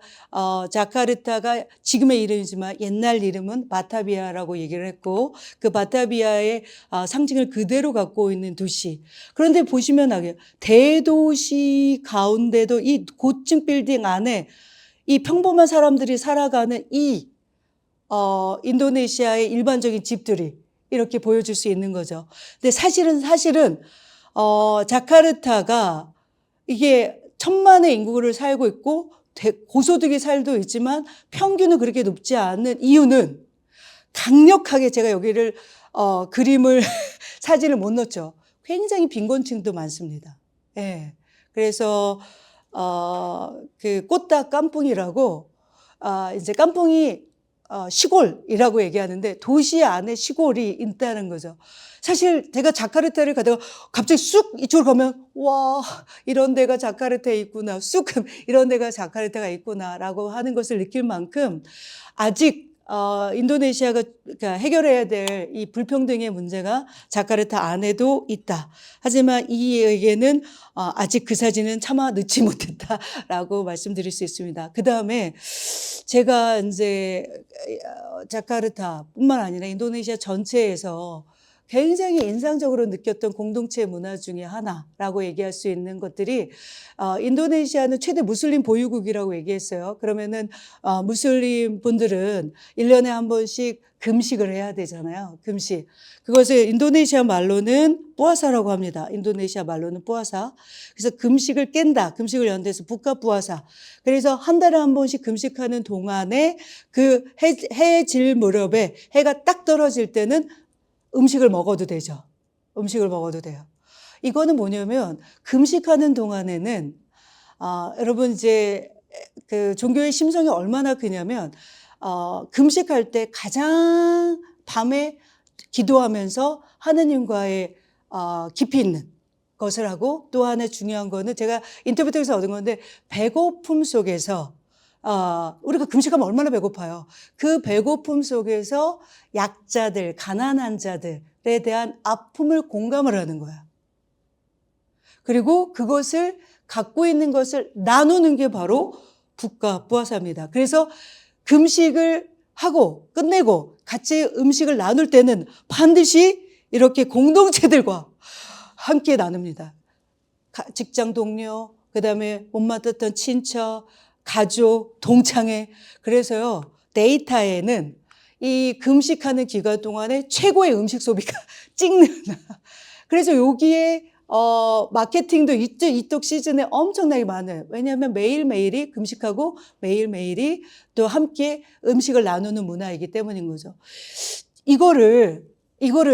자카르타가 지금의 이름이지만 옛날 이름은 바타비아라고 얘기를 했고 그 바타비아의 상징을 그대로 갖고 있는 도시. 그런데 보시면 알게요. 대도시 가운데도 이 고층 빌딩 안에 이 평범한 사람들이 살아가는 이 인도네시아의 일반적인 집들이 이렇게 보여줄 수 있는 거죠. 근데 사실은 자카르타가 이게 천만의 인구를 살고 있고 고소득이 살도 있지만 평균은 그렇게 높지 않은 이유는 강력하게 제가 여기를 그림을 사진을 못 넣었죠. 굉장히 빈곤층도 많습니다. 예. 그래서 그 꽃다 깐풍이라고 이제 깐풍이 시골이라고 얘기하는데 도시 안에 시골이 있다는 거죠. 사실 제가 자카르타를 가다가 갑자기 쑥 이쪽으로 가면 와 이런 데가 자카르타에 있구나. 쑥 이런 데가 자카르타가 있구나라고 하는 것을 느낄 만큼 아직 인도네시아가 그러니까 해결해야 될 이 불평등의 문제가 자카르타 안에도 있다. 하지만 이 얘기는 아직 그 사진은 차마 넣지 못했다라고 말씀드릴 수 있습니다. 그 다음에 제가 이제 자카르타뿐만 아니라 인도네시아 전체에서 굉장히 인상적으로 느꼈던 공동체 문화 중에 하나라고 얘기할 수 있는 것들이 인도네시아는 최대 무슬림 보유국이라고 얘기했어요. 그러면은 무슬림 분들은 1년에 한 번씩 금식을 해야 되잖아요. 금식. 그것을 인도네시아 말로는 뿌아사라고 합니다. 인도네시아 말로는 뿌아사. 그래서 금식을 깬다. 금식을 연대해서 부카 뿌아사. 그래서 한 달에 한 번씩 금식하는 동안에 그 해질 무렵에 해가 딱 떨어질 때는 음식을 먹어도 되죠. 음식을 먹어도 돼요. 이거는 뭐냐면 금식하는 동안에는 여러분 이제 그 종교의 심성이 얼마나 크냐면 금식할 때 가장 밤에 기도하면서 하느님과의 깊이 있는 것을 하고 또 하나 중요한 거는 제가 인터뷰 통해서 얻은 건데 배고픔 속에서 우리가 금식하면 얼마나 배고파요. 그 배고픔 속에서 약자들, 가난한 자들에 대한 아픔을 공감을 하는 거야. 그리고 그것을 갖고 있는 것을 나누는 게 바로 북과 부화사입니다. 그래서 금식을 하고 끝내고 같이 음식을 나눌 때는 반드시 이렇게 공동체들과 함께 나눕니다. 직장 동료, 그다음에 못 맡았던 친척, 가족, 동창회. 그래서요, 데이터에는 이 금식하는 기간 동안에 최고의 음식 소비가 찍는. 그래서 여기에 마케팅도 이쪽 시즌에 엄청나게 많아요. 왜냐하면 매일매일이 금식하고 매일매일이 또 함께 음식을 나누는 문화이기 때문인 거죠. 이거를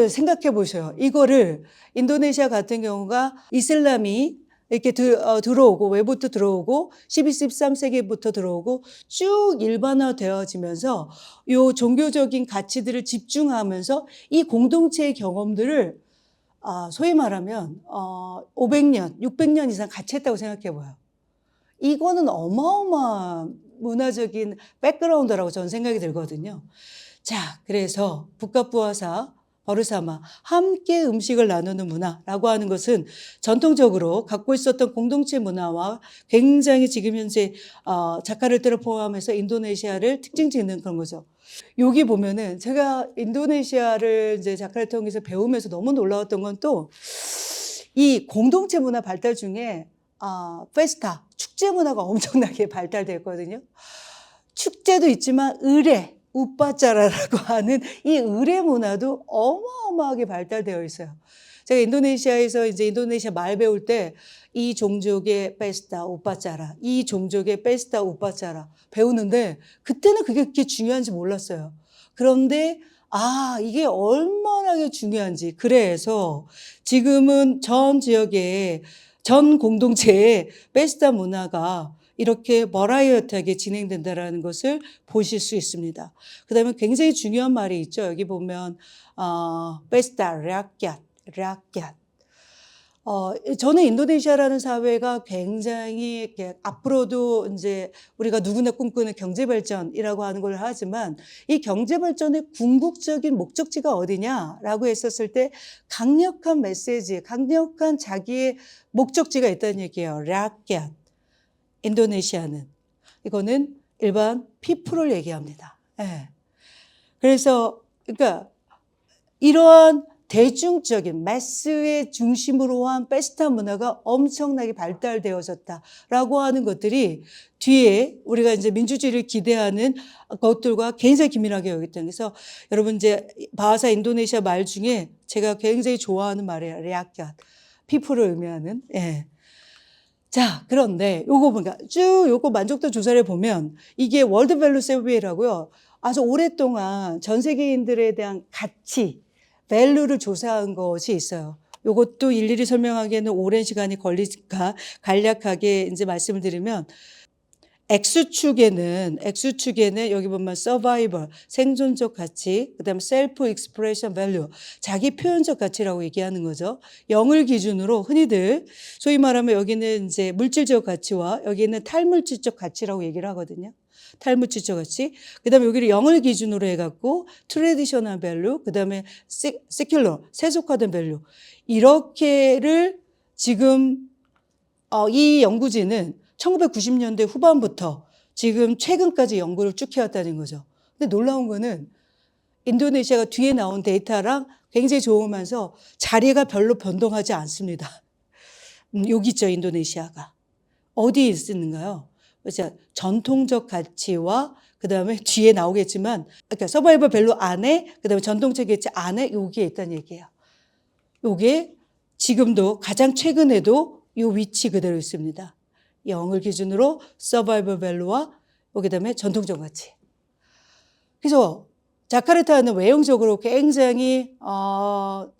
생각해 보셔요. 이거를 인도네시아 같은 경우가 이슬람이 이렇게 들어오고 외부터 들어오고 12, 13세기부터 들어오고 쭉 일반화되어지면서 요 종교적인 가치들을 집중하면서 이 공동체의 경험들을 소위 말하면 500년, 600년 이상 같이 했다고 생각해 봐요. 이거는 어마어마한 문화적인 백그라운드라고 저는 생각이 들거든요. 자, 그래서 북카푸아사 버르사마 함께 음식을 나누는 문화라고 하는 것은 전통적으로 갖고 있었던 공동체 문화와 굉장히 지금 현재 자카르타를 포함해서 인도네시아를 특징 짓는 그런 거죠. 여기 보면은 제가 인도네시아를 이제 자카르타에서 배우면서 너무 놀라웠던 건 또 이 공동체 문화 발달 중에 페스타, 축제 문화가 엄청나게 발달됐거든요. 축제도 있지만 의례, 우빠짜라라고 하는 이 의례 문화도 어마어마하게 발달되어 있어요. 제가 인도네시아에서 이제 인도네시아 말 배울 때 이 종족의 페스타, 우빠짜라, 이 종족의 페스타, 우빠짜라 배우는데 그때는 그게 그렇게 중요한지 몰랐어요. 그런데 이게 얼마나 중요한지. 그래서 지금은 전 지역에 전 공동체의 페스타 문화가 이렇게 버라이어티하게 진행된다는 것을 보실 수 있습니다. 그 다음에 굉장히 중요한 말이 있죠. 여기 보면 페스타 랴꺄. 저는 인도네시아라는 사회가 굉장히 이렇게 앞으로도 이제 우리가 누구나 꿈꾸는 경제 발전이라고 하는 걸 하지만 이 경제 발전의 궁극적인 목적지가 어디냐라고 했었을 때 강력한 메시지, 강력한 자기의 목적지가 있다는 얘기예요. 라켓. 인도네시아는. 이거는 일반 피플을 얘기합니다. 예. 그래서, 그러니까 이러한 대중적인 매스의 중심으로 한 페스타 문화가 엄청나게 발달되어졌다라고 하는 것들이 뒤에 우리가 이제 민주주의를 기대하는 것들과 굉장히 긴밀하게 여겼다. 그래서 여러분 이제 바하사 인도네시아 말 중에 제가 굉장히 좋아하는 말이에요. 레아캇. 피플을 의미하는. 예. 자, 그런데 요거 뭔가 쭉 요거 만족도 조사를 보면 이게 월드 밸류 서베이라고요. 아주 오랫동안 전 세계인들에 대한 가치, 밸류를 조사한 것이 있어요. 요것도 일일이 설명하기에는 오랜 시간이 걸리니까 간략하게 이제 말씀을 드리면 X축에는 여기 보면 survival, 생존적 가치, 그다음에 self expression value, 자기 표현적 가치라고 얘기하는 거죠. 0을 기준으로 흔히들 소위 말하면 여기는 이제 물질적 가치와 여기는 탈물질적 가치라고 얘기를 하거든요. 탈물질적 가치. 그다음에 여기를 0을 기준으로 해갖고 traditional value, 그다음에 secular, 세속화된 value. 이렇게를 지금 이 연구진은 1990년대 후반부터 지금 최근까지 연구를 쭉 해왔다는 거죠. 근데 놀라운 거는 인도네시아가 뒤에 나온 데이터랑 굉장히 좋으면서 자리가 별로 변동하지 않습니다. 여기 있죠, 인도네시아가. 어디에 있는가요? 그래서 전통적 가치와 그 다음에 뒤에 나오겠지만, 그러니까 서바이벌 밸류 안에, 그 다음에 전통적 가치 안에 여기에 있다는 얘기예요. 요게 지금도 가장 최근에도 요 위치 그대로 있습니다. 0을 기준으로 서바이벌 밸류와 여기 다음에 전통적 가치. 그래서 자카르타는 외형적으로 굉장히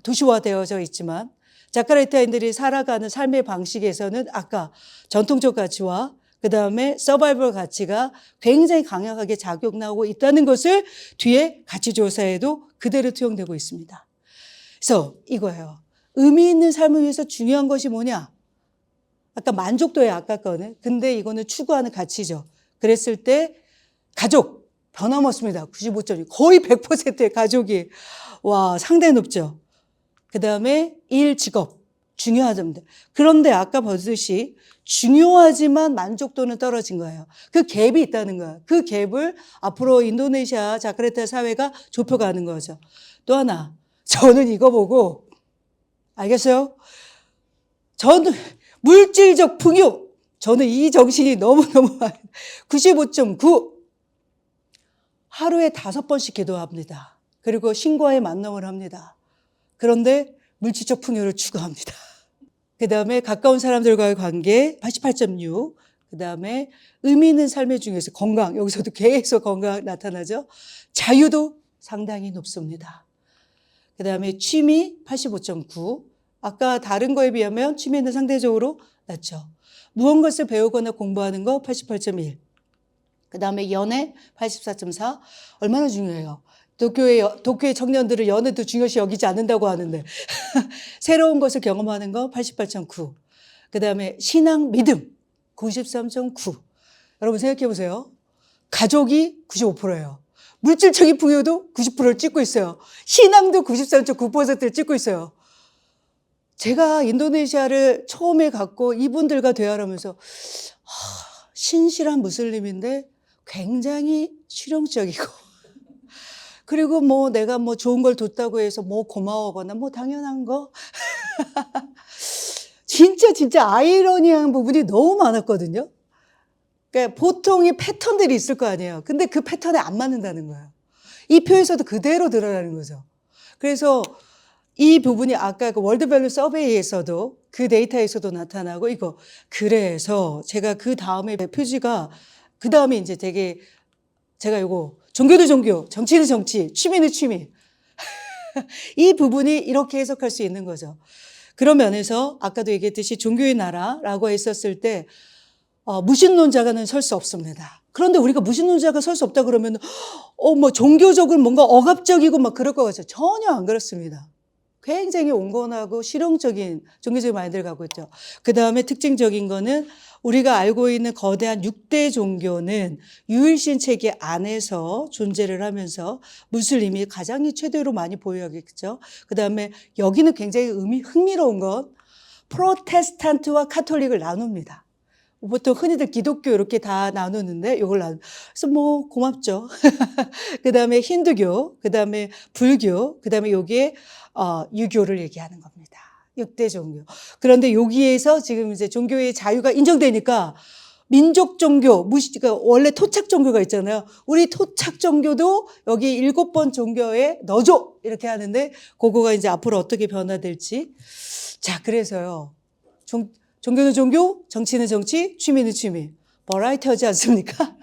도시화되어져 있지만 자카르타인들이 살아가는 삶의 방식에서는 아까 전통적 가치와 그 다음에 서바이벌 가치가 굉장히 강력하게 작용하고 있다는 것을 뒤에 가치조사에도 그대로 투영되고 있습니다. 그래서 이거예요. 의미 있는 삶을 위해서 중요한 것이 뭐냐? 아까 만족도에 아까 거는. 근데 이거는 추구하는 가치죠. 그랬을 때 가족 변함없습니다. 95.2. 거의 100%의 가족이 와 상당히 높죠. 그 다음에 일, 직업 중요하답니다. 그런데 아까 보듯이 중요하지만 만족도는 떨어진 거예요. 그 갭이 있다는 거예요. 그 갭을 앞으로 인도네시아 자카르타 사회가 좁혀가는 거죠. 또 하나 저는 이거 보고 알겠어요? 저는 물질적 풍요. 저는 이 정신이 너무너무 95.9. 하루에 5번씩 기도합니다. 그리고 신과의 만남을 합니다. 그런데 물질적 풍요를 추구합니다. 그 다음에 가까운 사람들과의 관계 88.6. 그 다음에 의미 있는 삶의 중에서 건강. 여기서도 계속 건강 나타나죠. 자유도 상당히 높습니다. 그 다음에 취미 85.9. 아까 다른 거에 비하면 취미는 상대적으로 낮죠. 무언가를 배우거나 공부하는 거 88.1. 그 다음에 연애 84.4. 얼마나 중요해요. 도쿄의 청년들은 연애도 중요시 여기지 않는다고 하는데 새로운 것을 경험하는 거 88.9. 그 다음에 신앙, 믿음 93.9. 여러분 생각해 보세요. 가족이 95%예요. 물질적인 풍요도 90%를 찍고 있어요. 신앙도 93.9%를 찍고 있어요. 제가 인도네시아를 처음에 갔고 이분들과 대화를 하면서 신실한 무슬림인데 굉장히 실용적이고 그리고 뭐 내가 뭐 좋은 걸 뒀다고 해서 뭐 고마워하거나 뭐 당연한 거 진짜 아이러니한 부분이 너무 많았거든요. 그러니까 보통의 패턴들이 있을 거 아니에요. 근데 그 패턴에 안 맞는다는 거예요. 이 표에서도 그대로 드러나는 거죠. 그래서 이 부분이 아까 그 월드밸류 서베이에서도 그 데이터에서도 나타나고 이거 그래서 제가 그 다음에 표지가 그 다음에 이제 되게 제가 이거 종교도 종교, 정치는 정치, 취미는 취미 이 부분이 이렇게 해석할 수 있는 거죠. 그런 면에서 아까도 얘기했듯이 종교의 나라라고 했었을 때 무신론자가는 설 수 없습니다. 그런데 우리가 무신론자가 설 수 없다 그러면 뭐 종교적으로 뭔가 억압적이고 막 그럴 것 같아요. 전혀 안 그렇습니다. 굉장히 온건하고 실용적인 종교적인 마인드를 갖고 있죠. 그 다음에 특징적인 거는 우리가 알고 있는 거대한 6대 종교는 유일신 체계 안에서 존재를 하면서 무슬림이 가장 최대로 많이 보유하겠죠. 그 다음에 여기는 굉장히 흥미로운 건 프로테스탄트와 카톨릭을 나눕니다. 보통 흔히들 기독교 이렇게 다 나누는데 이걸 그래서 뭐 고맙죠. 그 다음에 힌두교, 그 다음에 불교, 그 다음에 여기에 유교를 얘기하는 겁니다. 6대 종교. 그런데 여기에서 지금 이제 종교의 자유가 인정되니까 민족 종교, 그러니까 원래 토착 종교가 있잖아요. 우리 토착 종교도 여기 7번 종교에 넣어줘! 이렇게 하는데 그거가 이제 앞으로 어떻게 변화될지. 자, 그래서요. 종교는 종교, 정치는 정치, 취미는 취미. 버라이어티하지 않습니까?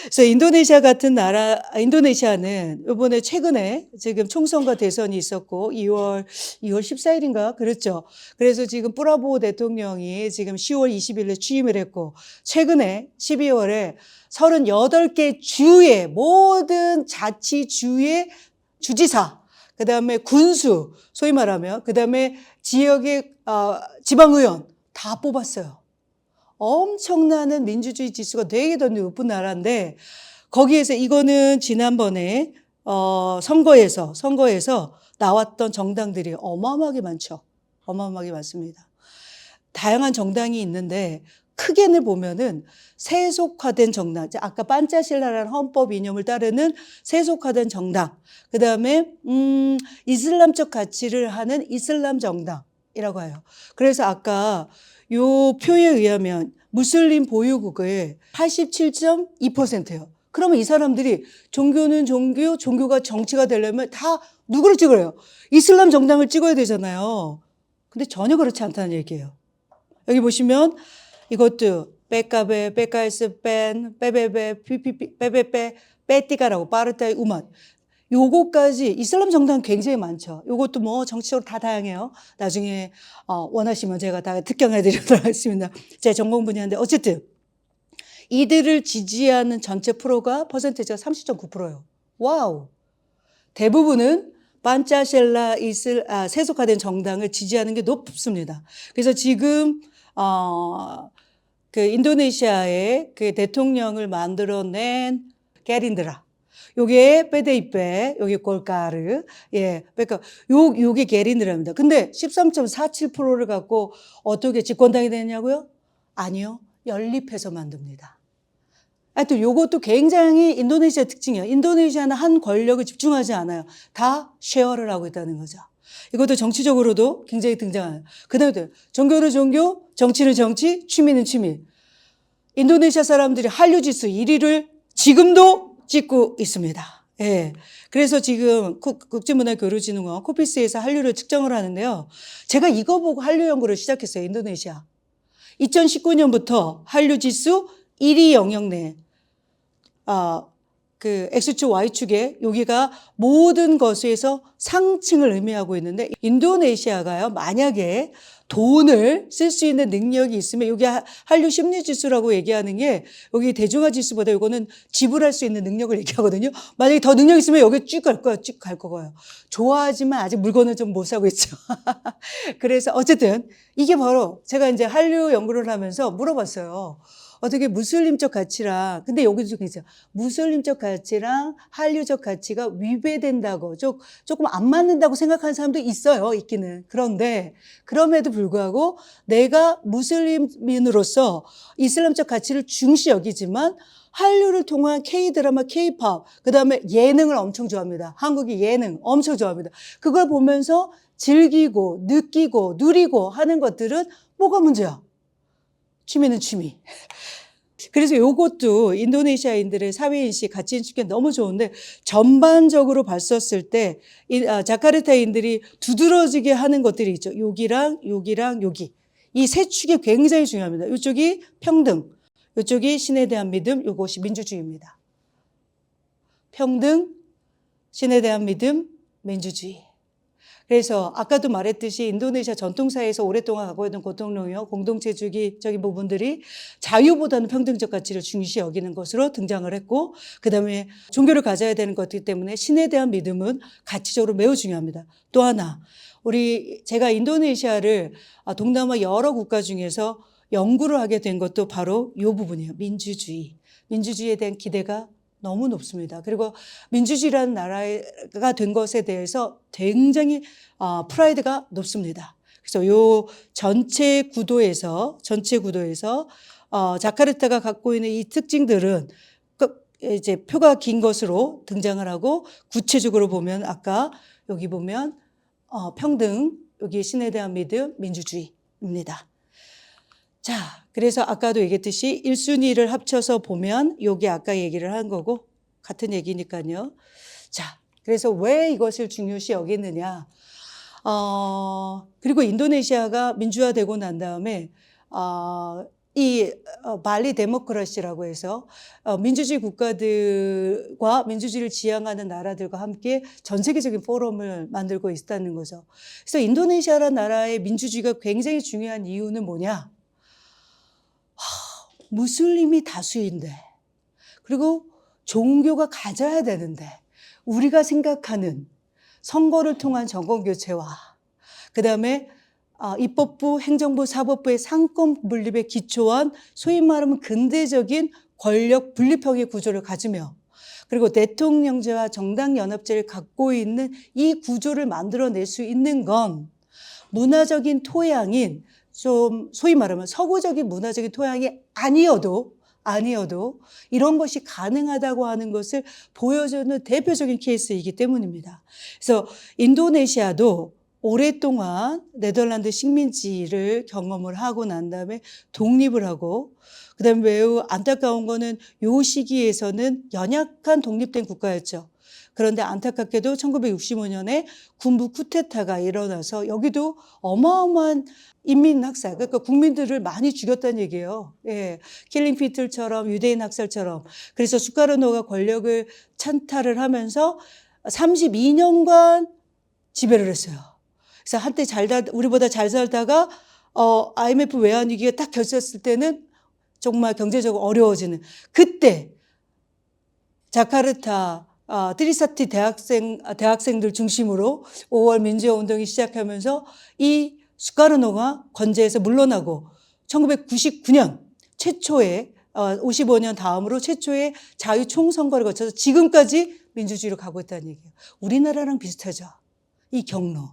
그래서 인도네시아 같은 나라, 인도네시아는 이번에 최근에 지금 총선과 대선이 있었고 2월 14일인가 그렇죠. 그래서 지금 프라보우 대통령이 지금 10월 20일에 취임을 했고 최근에 12월에 38개 주의 모든 자치주의 주지사, 그 다음에 군수, 소위 말하면 그 다음에 지역의 지방의원 다 뽑았어요. 엄청나는 민주주의 지수가 되게 더 높은 나라인데 거기에서 이거는 지난번에 선거에서 나왔던 정당들이 어마어마하게 많죠. 어마어마하게 많습니다. 다양한 정당이 있는데 크게는 보면은 세속화된 정당, 아까 판차실라라는 헌법 이념을 따르는 세속화된 정당, 그 다음에 이슬람적 가치를 하는 이슬람 정당이라고 해요. 그래서 아까 요 표에 의하면 무슬림 보유국의 87.2%예요. 그러면 이 사람들이 종교는 종교, 종교가 정치가 되려면 다 누구를 찍어요? 이슬람 정당을 찍어야 되잖아요. 근데 전혀 그렇지 않다는 얘기예요. 여기 보시면 이것도 빼까베, 빼까에스 뺀, 빼베베, 피피피, 빼베빼, 빼띠가라고 빠르타이 우맛. 요거까지 이슬람 정당 굉장히 많죠. 요것도 뭐 정치적으로 다 다양해요. 나중에 원하시면 제가 다 특경해 드리도록 하겠습니다. 제 전공 분야인데 어쨌든 이들을 지지하는 전체 프로가 퍼센테이지가 30.9%예요. 와우. 대부분은 판차실라 세속화된 정당을 지지하는 게 높습니다. 그래서 지금 그 인도네시아의 그 대통령을 만들어낸 게린드라. 요게 빼데이빼, 요게 골카르, 예, 그러니까 요게 게린드라입니다. 근데 13.47%를 갖고 어떻게 집권당이 되냐고요? 아니요, 연립해서 만듭니다. 하여튼 요것도 굉장히 인도네시아 특징이에요. 인도네시아는 한 권력을 집중하지 않아요. 다 쉐어를 하고 있다는 거죠. 이것도 정치적으로도 굉장히 등장해요. 그 다음에 종교는 종교, 정치는 정치, 취미는 취미. 인도네시아 사람들이 한류 지수 1위를 지금도 찍고 있습니다. 예. 그래서 지금 국제문화교류진흥원 코피스에서 한류를 측정을 하는데요. 제가 이거 보고 한류 연구를 시작했어요. 인도네시아. 2019년부터 한류 지수 1위 영역 내에 그 X축, Y축에 여기가 모든 것에서 상층을 의미하고 있는데 인도네시아가요, 만약에 돈을 쓸 수 있는 능력이 있으면 여기 한류 심리지수라고 얘기하는 게 여기 대중화 지수보다 이거는 지불할 수 있는 능력을 얘기하거든요. 만약에 더 능력이 있으면 여기 쭉 갈 거예요. 쭉 갈 거고요. 좋아하지만 아직 물건을 좀 못 사고 있죠. 그래서 어쨌든 이게 바로 제가 이제 한류 연구를 하면서 물어봤어요. 어떻게 무슬림적 가치랑, 근데 여기도 있어요. 무슬림적 가치랑 한류적 가치가 위배된다고, 조금 안 맞는다고 생각하는 사람도 있어요, 있기는. 그런데, 그럼에도 불구하고 내가 무슬림인으로서 이슬람적 가치를 중시 여기지만 한류를 통한 K-드라마, K-팝, 그 다음에 예능을 엄청 좋아합니다. 한국의 예능 엄청 좋아합니다. 그걸 보면서 즐기고, 느끼고, 누리고 하는 것들은 뭐가 문제야? 취미는 취미. 그래서 이것도 인도네시아인들의 사회인식, 가치인식이 너무 좋은데 전반적으로 봤었을 때 자카르타인들이 두드러지게 하는 것들이 있죠. 여기랑 여기. 이 세 축이 굉장히 중요합니다. 이쪽이 평등, 이쪽이 신에 대한 믿음, 이것이 민주주의입니다. 평등, 신에 대한 믿음, 민주주의. 그래서 아까도 말했듯이 인도네시아 전통사회에서 오랫동안 갖고 있는 고통론이요, 공동체주의적인 부분들이 자유보다는 평등적 가치를 중시 여기는 것으로 등장을 했고, 그 다음에 종교를 가져야 되는 것이기 때문에 신에 대한 믿음은 가치적으로 매우 중요합니다. 또 하나, 제가 인도네시아를 동남아 여러 국가 중에서 연구를 하게 된 것도 바로 이 부분이에요. 민주주의. 민주주의에 대한 기대가 너무 높습니다. 그리고 민주주의라는 나라가 된 것에 대해서 굉장히 프라이드가 높습니다. 그래서 요 전체 구도에서 자카르타가 갖고 있는 이 특징들은 이제 표가 긴 것으로 등장을 하고, 구체적으로 보면 아까 여기 보면 평등, 여기 신에 대한 믿음, 민주주의입니다. 자, 그래서 아까도 얘기했듯이 1순위를 합쳐서 보면 요게 아까 얘기를 한 거고 같은 얘기니까요. 자, 그래서 왜 이것을 중요시 여기느냐. 그리고 인도네시아가 민주화되고 난 다음에 발리 데모크라시라고 해서 민주주의 국가들과 민주주의를 지향하는 나라들과 함께 전 세계적인 포럼을 만들고 있다는 거죠. 그래서 인도네시아라는 나라의 민주주의가 굉장히 중요한 이유는 뭐냐? 무슬림이 다수인데, 그리고 종교가 가져야 되는데, 우리가 생각하는 선거를 통한 정권교체와 그 다음에 입법부, 행정부, 사법부의 상권 분립에 기초한 소위 말하면 근대적인 권력 분립형의 구조를 가지며, 그리고 대통령제와 정당연합제를 갖고 있는 이 구조를 만들어낼 수 있는 건 문화적인 토양인, 좀 소위 말하면 서구적인 문화적인 토양이 아니어도 이런 것이 가능하다고 하는 것을 보여주는 대표적인 케이스이기 때문입니다. 그래서 인도네시아도 오랫동안 네덜란드 식민지를 경험을 하고 난 다음에 독립을 하고, 그다음에 매우 안타까운 거는 요 시기에서는 연약한 독립된 국가였죠. 그런데 안타깝게도 1965년에 군부 쿠데타가 일어나서 여기도 어마어마한 인민 학살, 그러니까 국민들을 많이 죽였다는 얘기예요. 예, 킬링 피틀처럼, 유대인 학살처럼. 그래서 수카르노가 권력을 찬탈을 하면서 32년간 지배를 했어요. 그래서 한때 우리보다 잘 살다가 IMF 외환 위기가 딱 겹쳤을 때는 정말 경제적으로 어려워지는, 그때 자카르타 트리사티 대학생들 중심으로 5월 민주화 운동이 시작하면서 이 수카르노가 건재해서 물러나고 1999년 최초의 55년 다음으로 최초의 자유 총선거를 거쳐서 지금까지 민주주의로 가고 있다는 얘기예요. 우리나라랑 비슷하죠. 이 경로.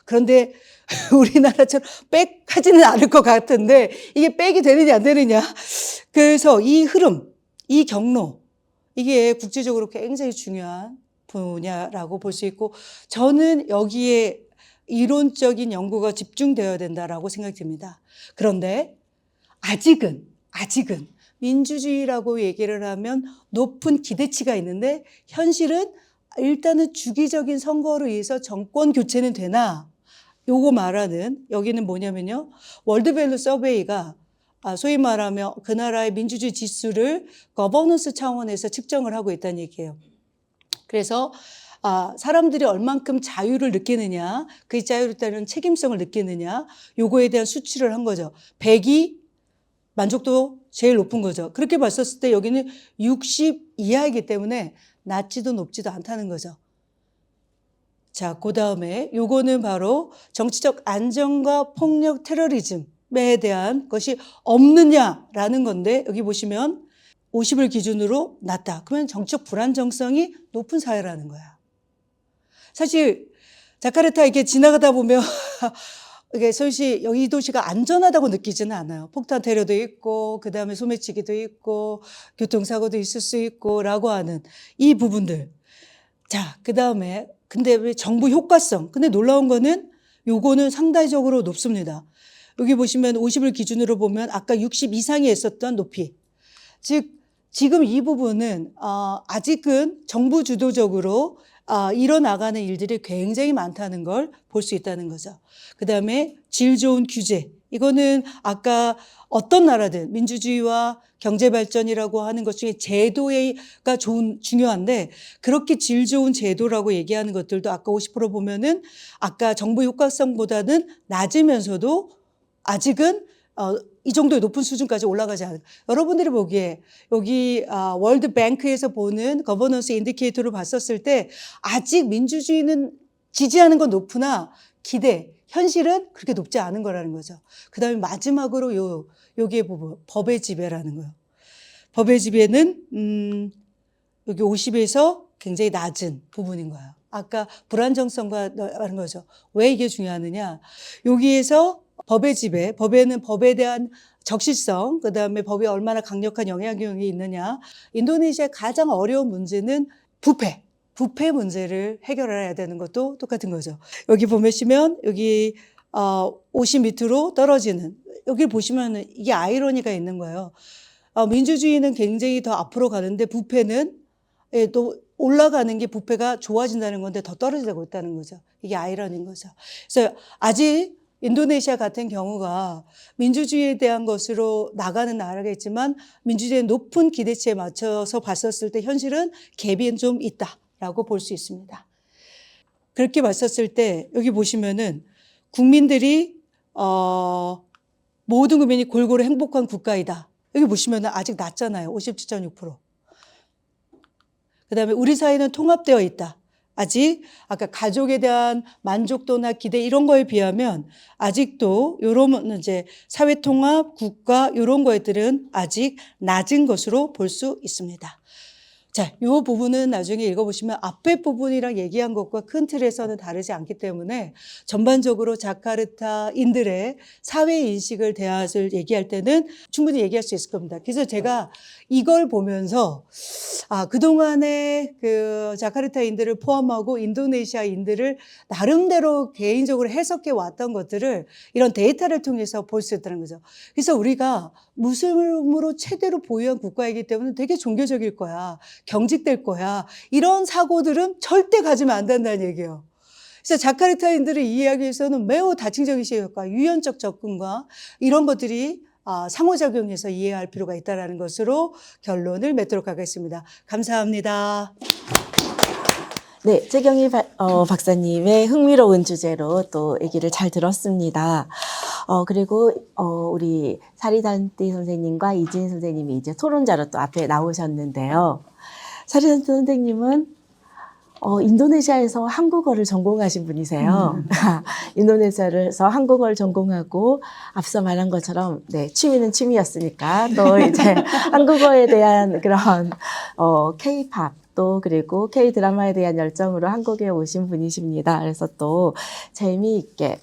그런데 우리나라처럼 빽하지는 않을 것 같은데 이게 빽이 되느냐 안 되느냐. 그래서 이 흐름, 이 경로, 이게 국제적으로 굉장히 중요한 분야라고 볼 수 있고, 저는 여기에 이론적인 연구가 집중되어야 된다라고 생각이 듭니다. 그런데 아직은 민주주의라고 얘기를 하면 높은 기대치가 있는데, 현실은 일단은 주기적인 선거로 인해서 정권 교체는 되나, 요거 말하는, 여기는 뭐냐면요, 월드밸류 서베이가 소위 말하면 그 나라의 민주주의 지수를 거버넌스 차원에서 측정을 하고 있다는 얘기예요. 그래서 사람들이 얼만큼 자유를 느끼느냐, 그 자유를 따른 책임성을 느끼느냐, 요거에 대한 수치를 한 거죠. 100이 만족도 제일 높은 거죠. 그렇게 봤었을 때 여기는 60 이하이기 때문에 낮지도 높지도 않다는 거죠. 자, 그 다음에 요거는 바로 정치적 안정과 폭력, 테러리즘에 대한 것이 없느냐라는 건데, 여기 보시면 50을 기준으로 낮다. 그러면 정치적 불안정성이 높은 사회라는 거야. 사실 자카르타 이렇게 지나가다 보면 이게 솔직히 여기 도시가 안전하다고 느끼지는 않아요. 폭탄 테러도 있고, 그 다음에 소매치기도 있고, 교통사고도 있을 수 있고 라고 하는 이 부분들. 자, 그 다음에 근데 왜 정부 효과성? 근데 놀라운 거는 요거는 상대적으로 높습니다. 여기 보시면 50을 기준으로 보면 아까 60 이상이 있었던 높이. 즉 지금 이 부분은 아직은 정부 주도적으로 일어나가는 일들이 굉장히 많다는 걸 볼 수 있다는 거죠. 그 다음에 질 좋은 규제. 이거는 아까 어떤 나라든 민주주의와 경제발전이라고 하는 것 중에 제도가 중요한데 그렇게 질 좋은 제도라고 얘기하는 것들도 아까 50% 보면은 아까 정부 효과성보다는 낮으면서도 아직은 이 정도의 높은 수준까지 올라가지 않아요. 여러분들이 보기에 여기 월드뱅크에서 보는 거버넌스 인디케이터를 봤었을 때 아직 민주주의는 지지하는 건 높으나 기대, 현실은 그렇게 높지 않은 거라는 거죠. 그 다음에 마지막으로 여기에 보면 법의 지배라는 거예요. 법의 지배는 여기 50에서 굉장히 낮은 부분인 거예요. 아까 불안정성과 하는 거죠. 왜 이게 중요하느냐. 여기에서 법의 지배, 법에는 법에 대한 적시성, 그 다음에 법이 얼마나 강력한 영향력이 있느냐. 인도네시아의 가장 어려운 문제는 부패 문제를 해결해야 되는 것도 똑같은 거죠. 여기 보시면 여기 50 밑으로 떨어지는 여기 보시면 이게 아이러니가 있는 거예요. 민주주의는 굉장히 더 앞으로 가는데 부패는 또 올라가는 게 부패가 좋아진다는 건데 더 떨어지고 있다는 거죠. 이게 아이러니인 거죠. 그래서 아직 인도네시아 같은 경우가 민주주의에 대한 것으로 나가는 나라겠지만 민주주의의 높은 기대치에 맞춰서 봤었을 때 현실은 갭이 좀 있다라고 볼 수 있습니다. 그렇게 봤었을 때 여기 보시면은 국민들이 모든 국민이 골고루 행복한 국가이다. 여기 보시면은 아직 낮잖아요. 57.6%. 그다음에 우리 사회는 통합되어 있다. 아직 아까 가족에 대한 만족도나 기대 이런 거에 비하면 아직도 이런 이제 사회 통합, 국가 이런 것들은 아직 낮은 것으로 볼 수 있습니다. 자, 이 부분은 나중에 읽어보시면 앞에 부분이랑 얘기한 것과 큰 틀에서는 다르지 않기 때문에 전반적으로 자카르타인들의 사회 인식을 대화를 얘기할 때는 충분히 얘기할 수 있을 겁니다. 그래서 제가 이걸 보면서 그동안에 그 자카르타인들을 포함하고 인도네시아인들을 나름대로 개인적으로 해석해 왔던 것들을 이런 데이터를 통해서 볼 수 있다는 거죠. 그래서 우리가 무슬림으로 최대로 보유한 국가이기 때문에 되게 종교적일 거야. 경직될 거야. 이런 사고들은 절대 가지면 안 된다는 얘기예요. 그래서 자카르타인들을 이해하기 위해서는 매우 다층적인 효과, 유연적 접근과 이런 것들이 상호작용해서 이해할 필요가 있다는 것으로 결론을 맺도록 하겠습니다. 감사합니다. 네, 최경희 박사님의 흥미로운 주제로 또 얘기를 잘 들었습니다. 그리고 우리 사리단띠 선생님과 이진 선생님이 이제 토론자로 또 앞에 나오셨는데요. 사리단띠 선생님은 인도네시아에서 한국어를 전공하신 분이세요. 인도네시아에서 한국어를 전공하고 앞서 말한 것처럼 네, 취미는 취미였으니까 또 이제 한국어에 대한 그런 K-팝 또 그리고 K-드라마에 대한 열정으로 한국에 오신 분이십니다. 그래서 또 재미있게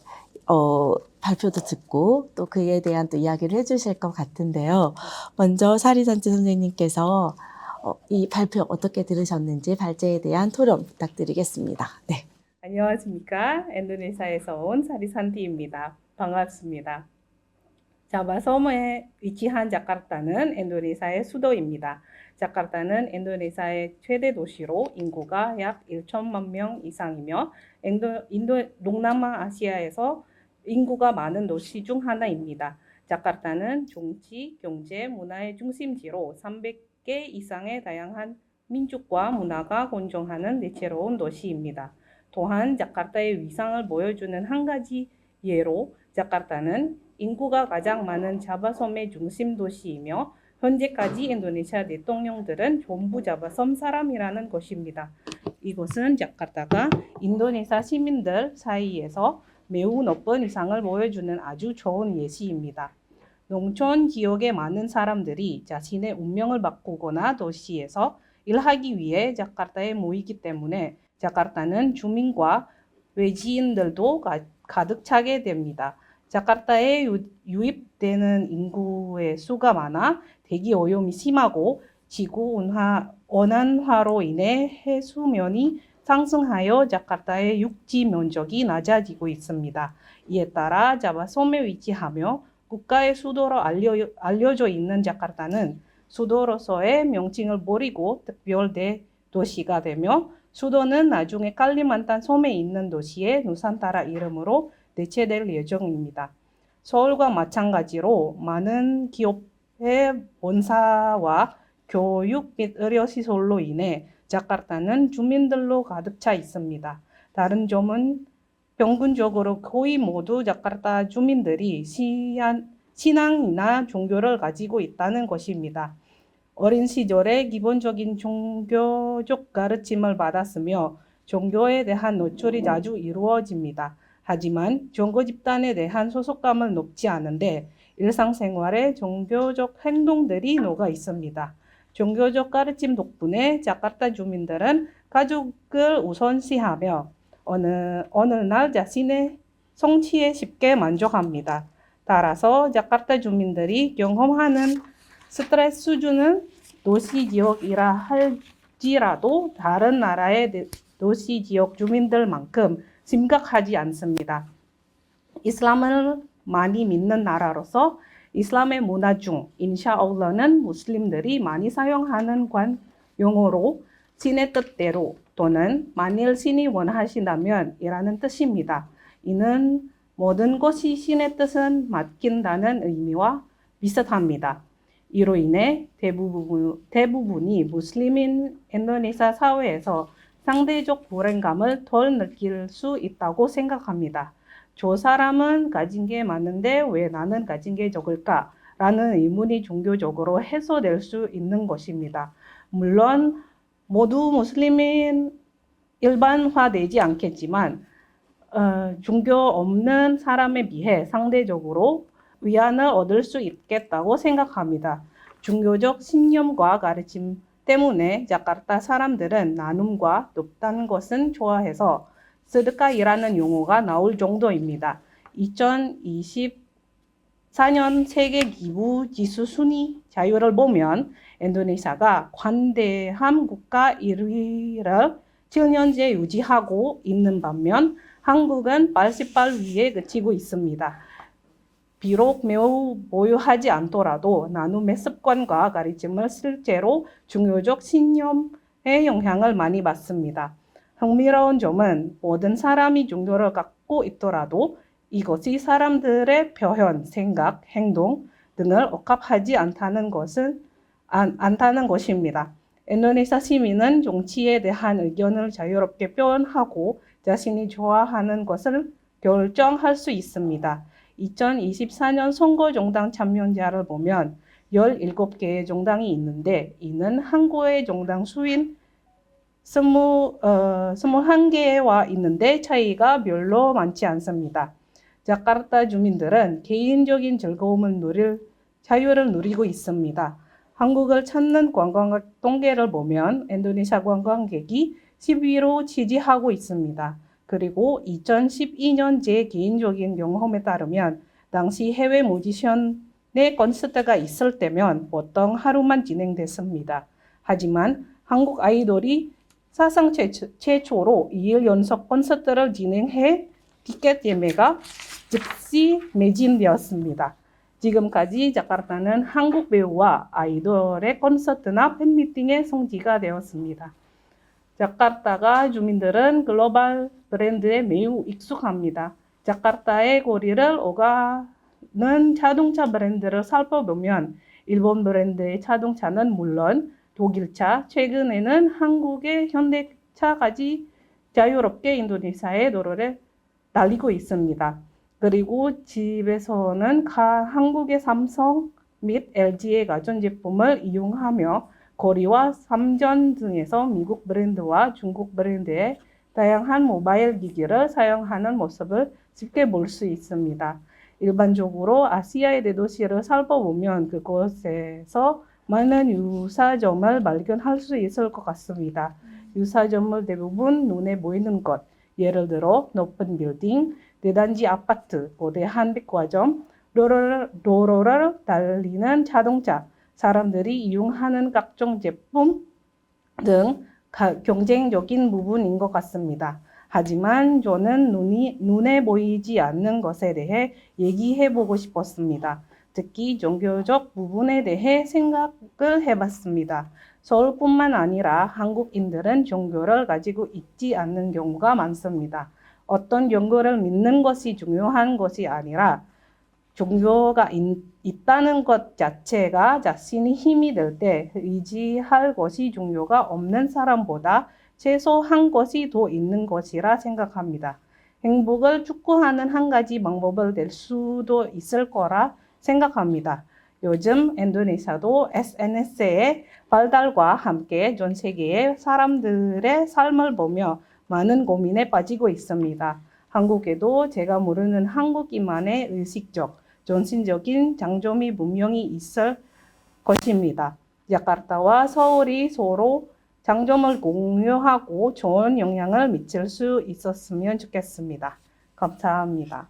발표도 듣고 또 그에 대한 또 이야기를 해주실 것 같은데요. 먼저 사리단띠 선생님께서 이 발표 어떻게 들으셨는지 발제에 대한 토론 부탁드리겠습니다. 네. 안녕하십니까. 인도네시아에서 온 사리산티입니다. 반갑습니다. 자바섬에 위치한 자카르타는 인도네시아의 수도입니다. 자카르타는 인도네시아의 최대 도시로 인구가 약 1천만 명 이상이며 동남아시아에서 인구가 많은 도시 중 하나입니다. 자카르타는 정치, 경제, 문화의 중심지로 300개 이상의 다양한 민족과 문화가 공존하는 대체로운 도시입니다. 또한 자카르타의 위상을 보여주는 한 가지 예로 자카르타는 인구가 가장 많은 자바섬의 중심 도시이며 현재까지 인도네시아 대통령들은 전부 자바섬 사람이라는 것입니다. 이것은 자카르타가 인도네시아 시민들 사이에서 매우 높은 위상을 보여주는 아주 좋은 예시입니다. 농촌 지역의 많은 사람들이 자신의 운명을 바꾸거나 도시에서 일하기 위해 자카르타에 모이기 때문에 자카르타는 주민과 외지인들도 가득 차게 됩니다. 자카르타에 유입되는 인구의 수가 많아 대기 오염이 심하고 지구 온난화로 인해 해수면이 상승하여 자카르타의 육지 면적이 낮아지고 있습니다. 이에 따라 자바섬에 위치하며 국가의 수도로 알려져 있는 자카르타는 수도로서의 명칭을 버리고 특별 대도시가 되며 수도는 나중에 칼리만탄 섬에 있는 도시의 누산타라 이름으로 대체될 예정입니다. 서울과 마찬가지로 많은 기업의 본사와 교육 및 의료시설로 인해 자카르타는 주민들로 가득 차 있습니다. 다른 점은 평균적으로 거의 모두 자카르타 주민들이 신앙이나 종교를 가지고 있다는 것입니다. 어린 시절에 기본적인 종교적 가르침을 받았으며 종교에 대한 노출이 자주 이루어집니다. 하지만 종교 집단에 대한 소속감은 높지 않은데 일상생활에 종교적 행동들이 녹아 있습니다. 종교적 가르침 덕분에 자카르타 주민들은 가족을 우선시하며 어느 날 자신의 성취에 쉽게 만족합니다. 따라서 자카르타 주민들이 경험하는 스트레스 수준은 도시 지역이라 할지라도 다른 나라의 도시 지역 주민들만큼 심각하지 않습니다. 이슬람을 많이 믿는 나라로서 이슬람의 문화 중 인샤알라는 무슬림들이 많이 사용하는 용어로 신의 뜻대로 또는 만일 신이 원하신다면 이라는 뜻입니다. 이는 모든 것이 신의 뜻은 맡긴다는 의미와 비슷합니다. 이로 인해 대부분이 무슬림인 인도네시아 사회에서 상대적 불안감을 덜 느낄 수 있다고 생각합니다. 저 사람은 가진 게 많은데 왜 나는 가진 게 적을까? 라는 의문이 종교적으로 해소될 수 있는 것입니다. 물론 모두 무슬림인 일반화되지 않겠지만 종교 없는 사람에 비해 상대적으로 위안을 얻을 수 있겠다고 생각합니다. 종교적 신념과 가르침 때문에 자카르타 사람들은 나눔과 돕다는 것은 좋아해서 스드카이라는 용어가 나올 정도입니다. 2024년 세계 기부 지수 순위 자료를 보면 인도네시아가 관대함 국가 1위를 7년째 유지하고 있는 반면 한국은 88위에 그치고 있습니다. 비록 매우 보유하지 않더라도 나눔의 습관과 가르침을 실제로 종교적 신념에 영향을 많이 받습니다. 흥미로운 점은 모든 사람이 종교를 갖고 있더라도 이것이 사람들의 표현, 생각, 행동 등을 억압하지 않다는 것입니다. 인도네시아 시민은 정치에 대한 의견을 자유롭게 표현하고 자신이 좋아하는 것을 결정할 수 있습니다. 2024년 선거 정당 참여자를 보면 17개의 정당이 있는데 이는 한국의 정당 수인 21개와 있는데 차이가 별로 많지 않습니다. 자카르타 주민들은 개인적인 즐거움을 자유를 누리고 있습니다. 한국을 찾는 관광객 통계를 보면 인도네시아 관광객이 10위로 지지하고 있습니다. 그리고 2012년 제 개인적인 경험에 따르면 당시 해외 뮤지션의 콘서트가 있을 때면 보통 하루만 진행됐습니다. 하지만 한국 아이돌이 사상 최초로 2일 연속 콘서트를 진행해 티켓 예매가 즉시 매진되었습니다. 지금까지 자카르타는 한국 배우와 아이돌의 콘서트나 팬미팅의 성지가 되었습니다. 자카르타 주민들은 글로벌 브랜드에 매우 익숙합니다. 자카르타의 거리를 오가는 자동차 브랜드를 살펴보면 일본 브랜드의 자동차는 물론 독일차, 최근에는 한국의 현대차까지 자유롭게 인도네시아의 도로를 달리고 있습니다. 그리고 집에서는 한국의 삼성 및 LG의 가전제품을 이용하며 거리와 삼전 등에서 미국 브랜드와 중국 브랜드의 다양한 모바일 기기를 사용하는 모습을 쉽게 볼 수 있습니다. 일반적으로 아시아의 대도시를 살펴보면 그곳에서 많은 유사점을 발견할 수 있을 것 같습니다. 유사점은 대부분 눈에 보이는 것, 예를 들어 높은 빌딩, 대단지 아파트, 거대한 백화점, 도로를 달리는 자동차, 사람들이 이용하는 각종 제품 등 경쟁적인 부분인 것 같습니다. 하지만 저는 눈에 보이지 않는 것에 대해 얘기해 보고 싶었습니다. 특히 종교적 부분에 대해 생각을 해봤습니다. 서울뿐만 아니라 한국인들은 종교를 가지고 있지 않는 경우가 많습니다. 어떤 종교를 믿는 것이 중요한 것이 아니라 종교가 있다는 것 자체가 자신이 힘이 될 때 의지할 것이 종교가 없는 사람보다 최소 한 것이 더 있는 것이라 생각합니다. 행복을 추구하는 한 가지 방법을 될 수도 있을 거라 생각합니다. 요즘 인도네시아도 SNS의 발달과 함께 전 세계의 사람들의 삶을 보며 많은 고민에 빠지고 있습니다. 한국에도 제가 모르는 한국인만의 의식적, 정신적인 장점이 분명히 있을 것입니다. 자카르타와 서울이 서로 장점을 공유하고 좋은 영향을 미칠 수 있었으면 좋겠습니다. 감사합니다.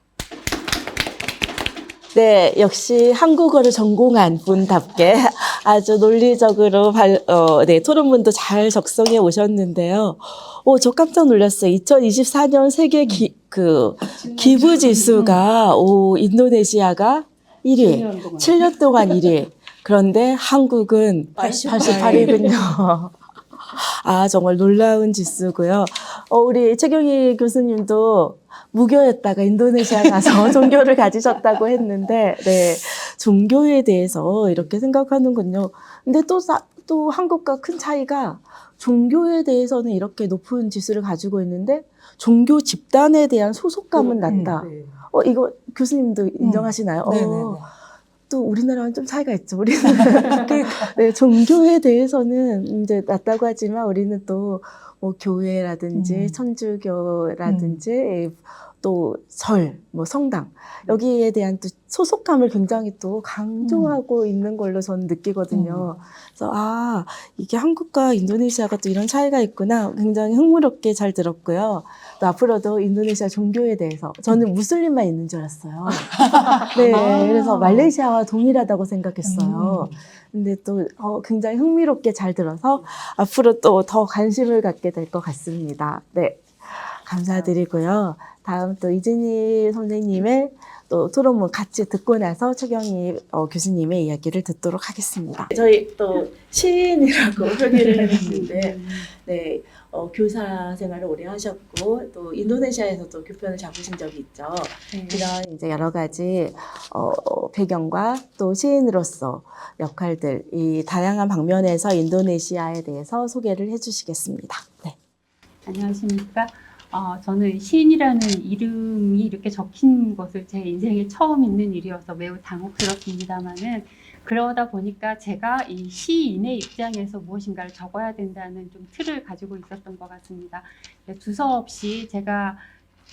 네, 역시 한국어를 전공한 분답게 아주 논리적으로 토론문도 잘 작성해 오셨는데요. 저 깜짝 놀랐어요. 2024년 세계 기부 지수가 인도네시아가 1위, 7년 동안 1위. 그런데 한국은 88위군요. 아, 정말 놀라운 지수고요. 우리 최경희 교수님도 무교였다가 인도네시아 가서 종교를 가지셨다고 했는데, 네, 종교에 대해서 이렇게 생각하는군요. 근데 또 한국과 큰 차이가 종교에 대해서는 이렇게 높은 지수를 가지고 있는데, 종교 집단에 대한 소속감은 낮다. 네. 이거 교수님도 인정하시나요? 네네네. 또 우리나라는 좀 차이가 있죠. 우리는 네, 종교에 대해서는 이제 낮다고 하지만 우리는 또 뭐 교회라든지 천주교라든지 또 뭐 성당 여기에 대한 또 소속감을 굉장히 또 강조하고 있는 걸로 저는 느끼거든요. 그래서 이게 한국과 인도네시아가 또 이런 차이가 있구나 굉장히 흥미롭게 잘 들었고요. 또 앞으로도 인도네시아 종교에 대해서 저는 무슬림만 있는 줄 알았어요. 네, 그래서 말레이시아와 동일하다고 생각했어요. 근데 또 굉장히 흥미롭게 잘 들어서 앞으로 또 더 관심을 갖게 될 것 같습니다. 네, 감사드리고요. 다음 또 이진희 선생님의 또 토론문 같이 듣고 나서 최경희 교수님의 이야기를 듣도록 하겠습니다. 저희 또 시인이라고 소개를 했는데, 네, 교사 생활을 오래 하셨고 또 인도네시아에서도 교편을 잡으신 적이 있죠. 이런 이제 여러 가지 배경과 또 시인으로서 역할들 이 다양한 방면에서 인도네시아에 대해서 소개를 해주시겠습니다. 네. 안녕하십니까. 저는 시인이라는 이름이 이렇게 적힌 것을 제 인생에 처음 있는 일이어서 매우 당혹스럽습니다만은 그러다 보니까 제가 이 시인의 입장에서 무엇인가를 적어야 된다는 좀 틀을 가지고 있었던 것 같습니다. 두서없이 제가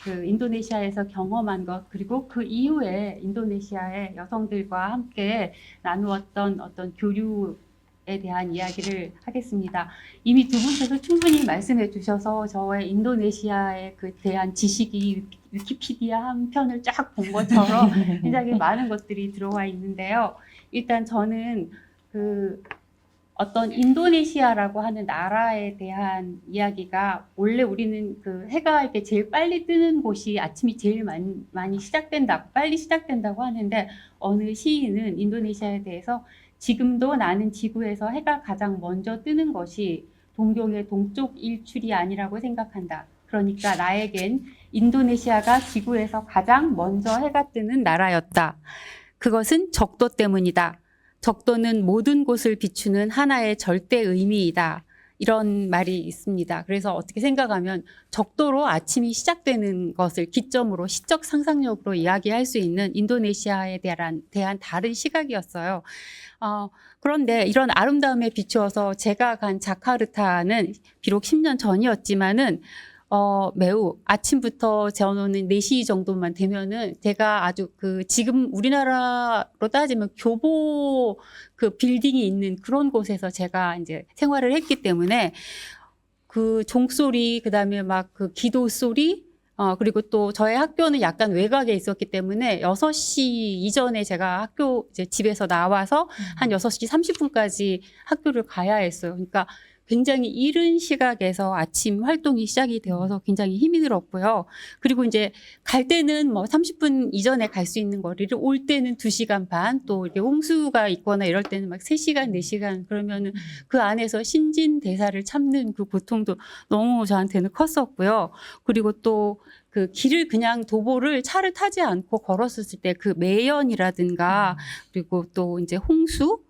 그 인도네시아에서 경험한 것 그리고 그 이후에 인도네시아의 여성들과 함께 나누었던 어떤 교류에 대한 이야기를 하겠습니다. 이미 두 분께서 충분히 말씀해 주셔서 저의 인도네시아에 그 대한 지식이 위키피디아 한 편을 쫙 본 것처럼 굉장히 많은 것들이 들어와 있는데요. 일단 저는 그 어떤 인도네시아라고 하는 나라에 대한 이야기가 원래 우리는 그 해가 이렇게 제일 빨리 뜨는 곳이 아침이 제일 많이 시작된다고 빨리 시작된다고 하는데 어느 시인은 인도네시아에 대해서 지금도 나는 지구에서 해가 가장 먼저 뜨는 것이 동경의 동쪽 일출이 아니라고 생각한다. 그러니까 나에겐 인도네시아가 지구에서 가장 먼저 해가 뜨는 나라였다. 그것은 적도 때문이다. 적도는 모든 곳을 비추는 하나의 절대 의미이다. 이런 말이 있습니다. 그래서 어떻게 생각하면 적도로 아침이 시작되는 것을 기점으로 시적 상상력으로 이야기할 수 있는 인도네시아에 대한 다른 시각이었어요. 그런데 이런 아름다움에 비추어서 제가 간 자카르타는 비록 10년 전이었지만은 매우 아침부터 저는 4시 정도만 되면은 제가 아주 지금 우리나라로 따지면 교보 그 빌딩이 있는 그런 곳에서 제가 이제 생활을 했기 때문에 그 종소리, 그다음에 막 그 기도 소리, 그리고 또 저의 학교는 약간 외곽에 있었기 때문에 6시 이전에 제가 집에서 나와서 한 6시 30분까지 학교를 가야 했어요. 그러니까 굉장히 이른 시각에서 아침 활동이 시작이 되어서 굉장히 힘이 들었고요. 그리고 이제 갈 때는 뭐 30분 이전에 갈 수 있는 거리를 올 때는 2시간 반, 또 이렇게 홍수가 있거나 이럴 때는 막 3시간, 4시간 그러면은 그 안에서 신진대사를 참는 그 고통도 너무 저한테는 컸었고요. 그리고 또 그 길을 그냥 도보를 차를 타지 않고 걸었을 때 그 매연이라든가 그리고 또 이제 홍수,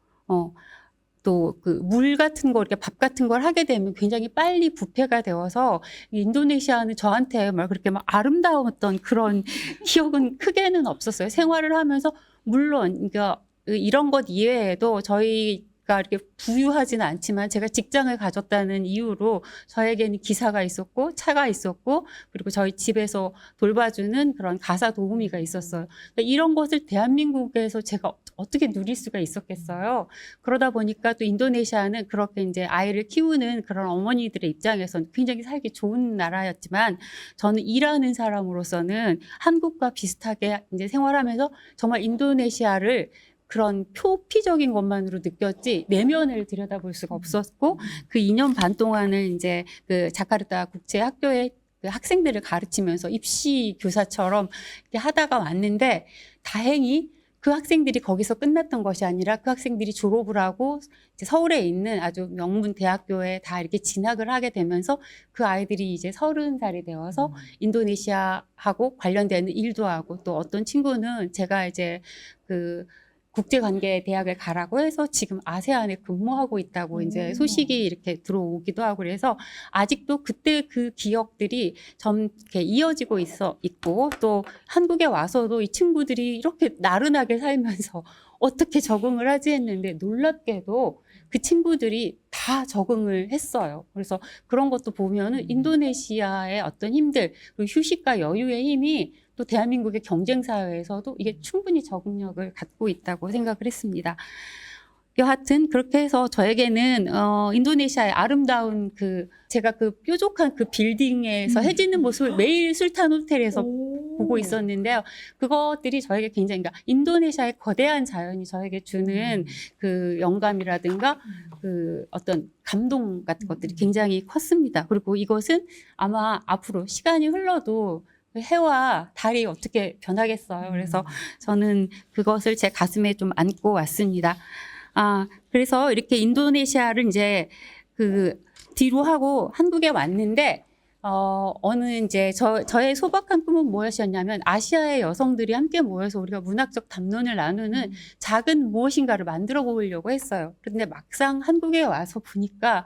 또 그 물 같은 거, 이렇게 밥 같은 걸 하게 되면 굉장히 빨리 부패가 되어서 인도네시아는 저한테 막 그렇게 막 아름다웠던 그런 기억은 크게는 없었어요. 생활을 하면서 물론 그러니까 이런 것 이외에도 저희가 이렇게 부유하지는 않지만 제가 직장을 가졌다는 이유로 저에게는 기사가 있었고 차가 있었고 그리고 저희 집에서 돌봐주는 그런 가사 도우미가 있었어요. 그러니까 이런 것을 대한민국에서 제가 어떻게 누릴 수가 있었겠어요. 그러다 보니까 또 인도네시아는 그렇게 이제 아이를 키우는 그런 어머니들의 입장에서는 굉장히 살기 좋은 나라였지만 저는 일하는 사람으로서는 한국과 비슷하게 이제 생활하면서 정말 인도네시아를 그런 표피적인 것만으로 느꼈지 내면을 들여다볼 수가 없었고 그 2년 반 동안을 이제 그 자카르타 국제학교에 그 학생들을 가르치면서 입시 교사처럼 이렇게 하다가 왔는데 다행히 그 학생들이 거기서 끝났던 것이 아니라 그 학생들이 졸업을 하고 이제 서울에 있는 아주 명문 대학교에 다 이렇게 진학을 하게 되면서 그 아이들이 이제 30살이 되어서 인도네시아하고 관련되는 일도 하고 또 어떤 친구는 제가 이제 그 국제관계 대학을 가라고 해서 지금 아세안에 근무하고 있다고 이제 소식이 이렇게 들어오기도 하고 그래서 아직도 그때 그 기억들이 좀 이렇게 이어지고 있고 또 한국에 와서도 이 친구들이 이렇게 나른하게 살면서 어떻게 적응을 하지 했는데 놀랍게도 그 친구들이 다 적응을 했어요. 그래서 그런 것도 보면은 인도네시아의 어떤 힘들, 그리고 휴식과 여유의 힘이 또 대한민국의 경쟁사회에서도 이게 충분히 적응력을 갖고 있다고 생각을 했습니다. 여하튼 그렇게 해서 저에게는 인도네시아의 아름다운 그 제가 그 뾰족한 그 빌딩에서 해지는 모습을 매일 술탄 호텔에서 보고 있었는데요. 그것들이 저에게 굉장히 그러니까 인도네시아의 거대한 자연이 저에게 주는 그 영감이라든가 그 어떤 감동 같은 것들이 굉장히 컸습니다. 그리고 이것은 아마 앞으로 시간이 흘러도 해와 달이 어떻게 변하겠어요. 그래서 저는 그것을 제 가슴에 좀 안고 왔습니다. 그래서 이렇게 인도네시아를 이제 그 뒤로 하고 한국에 왔는데, 어느 이제 저의 소박한 꿈은 무엇이었냐면 아시아의 여성들이 함께 모여서 우리가 문학적 담론을 나누는 작은 무엇인가를 만들어 보려고 했어요. 그런데 막상 한국에 와서 보니까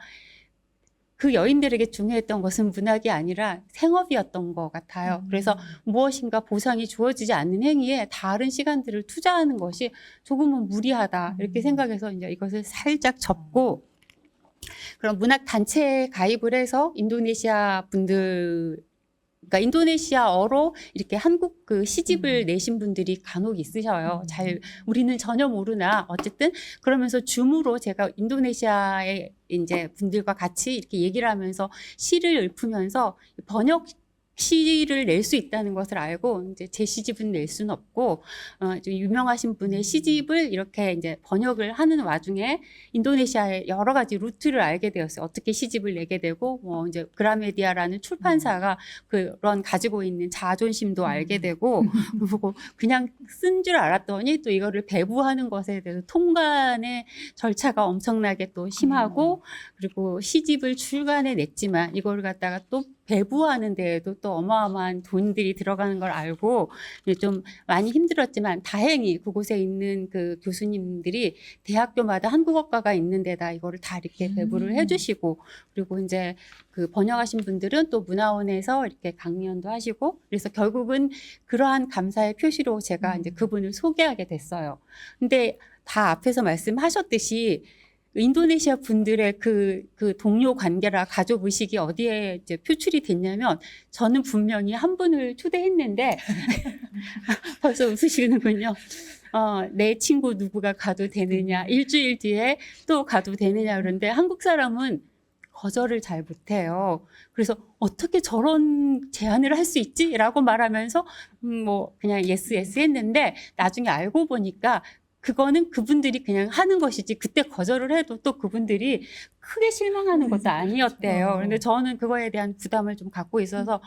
그 여인들에게 중요했던 것은 문학이 아니라 생업이었던 것 같아요. 그래서 무엇인가 보상이 주어지지 않는 행위에 다른 시간들을 투자하는 것이 조금은 무리하다 이렇게 생각해서 이제 이것을 살짝 접고 그런 문학 단체에 가입을 해서 인도네시아 분들 그러니까 인도네시아어로 이렇게 한국 그 시집을 내신 분들이 간혹 있으셔요. 우리는 전혀 모르나 어쨌든 그러면서 줌으로 제가 인도네시아의 이제 분들과 같이 이렇게 얘기를 하면서 시를 읊으면서 번역 시를 낼 수 있다는 것을 알고 이제 제 시집은 낼 수는 없고 좀 유명하신 분의 시집을 이렇게 이제 번역을 하는 와중에 인도네시아의 여러 가지 루트를 알게 되었어요. 어떻게 시집을 내게 되고 뭐 이제 그라메디아라는 출판사가 그런 가지고 있는 자존심도 알게 되고 그리고 그냥 쓴 줄 알았더니 또 이거를 배부하는 것에 대해서 통관의 절차가 엄청나게 또 심하고 그리고 시집을 출간해 냈지만 이걸 갖다가 또 배부하는 데에도 또 어마어마한 돈들이 들어가는 걸 알고 좀 많이 힘들었지만 다행히 그곳에 있는 그 교수님들이 대학교마다 한국어과가 있는 데다 이거를 다 이렇게 배부를 해주시고 그리고 이제 그 번역하신 분들은 또 문화원에서 이렇게 강연도 하시고 그래서 결국은 그러한 감사의 표시로 제가 이제 그분을 소개하게 됐어요. 근데 다 앞에서 말씀하셨듯이 인도네시아 분들의 그 동료 관계라 가족 의식이 어디에 이제 표출이 됐냐면 저는 분명히 한 분을 초대했는데 벌써 웃으시는군요. 내 친구 누구가 가도 되느냐, 일주일 뒤에 또 가도 되느냐 그런데 한국 사람은 거절을 잘 못해요. 그래서 어떻게 저런 제안을 할 수 있지? 라고 말하면서 뭐 그냥 예스 했는데 나중에 알고 보니까 그거는 그분들이 그냥 하는 것이지 그때 거절을 해도 또 그분들이 크게 실망하는 것도 아니었대요. 그런데 저는 그거에 대한 부담을 좀 갖고 있어서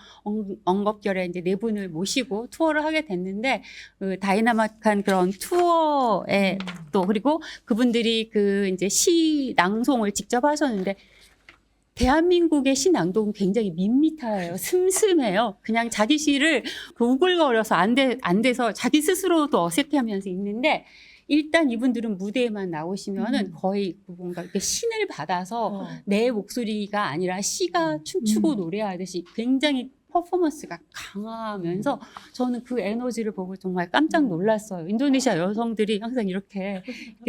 엉겁결에 이제 네 분을 모시고 투어를 하게 됐는데 그 다이나믹한 그런 투어에 또 그리고 그분들이 그 이제 시 낭송을 직접 하셨는데 대한민국의 시 낭독은 굉장히 밋밋해요. 슴슴해요. 그냥 자기 시를 우글거려서 안 돼서 자기 스스로도 어색해하면서 읽는데 일단 이분들은 무대에만 나오시면은 거의 뭔가 이렇게 신을 받아서 내 목소리가 아니라 시가 춤추고 노래하듯이 굉장히 퍼포먼스가 강하면서 저는 그 에너지를 보고 정말 깜짝 놀랐어요. 인도네시아 여성들이 항상 이렇게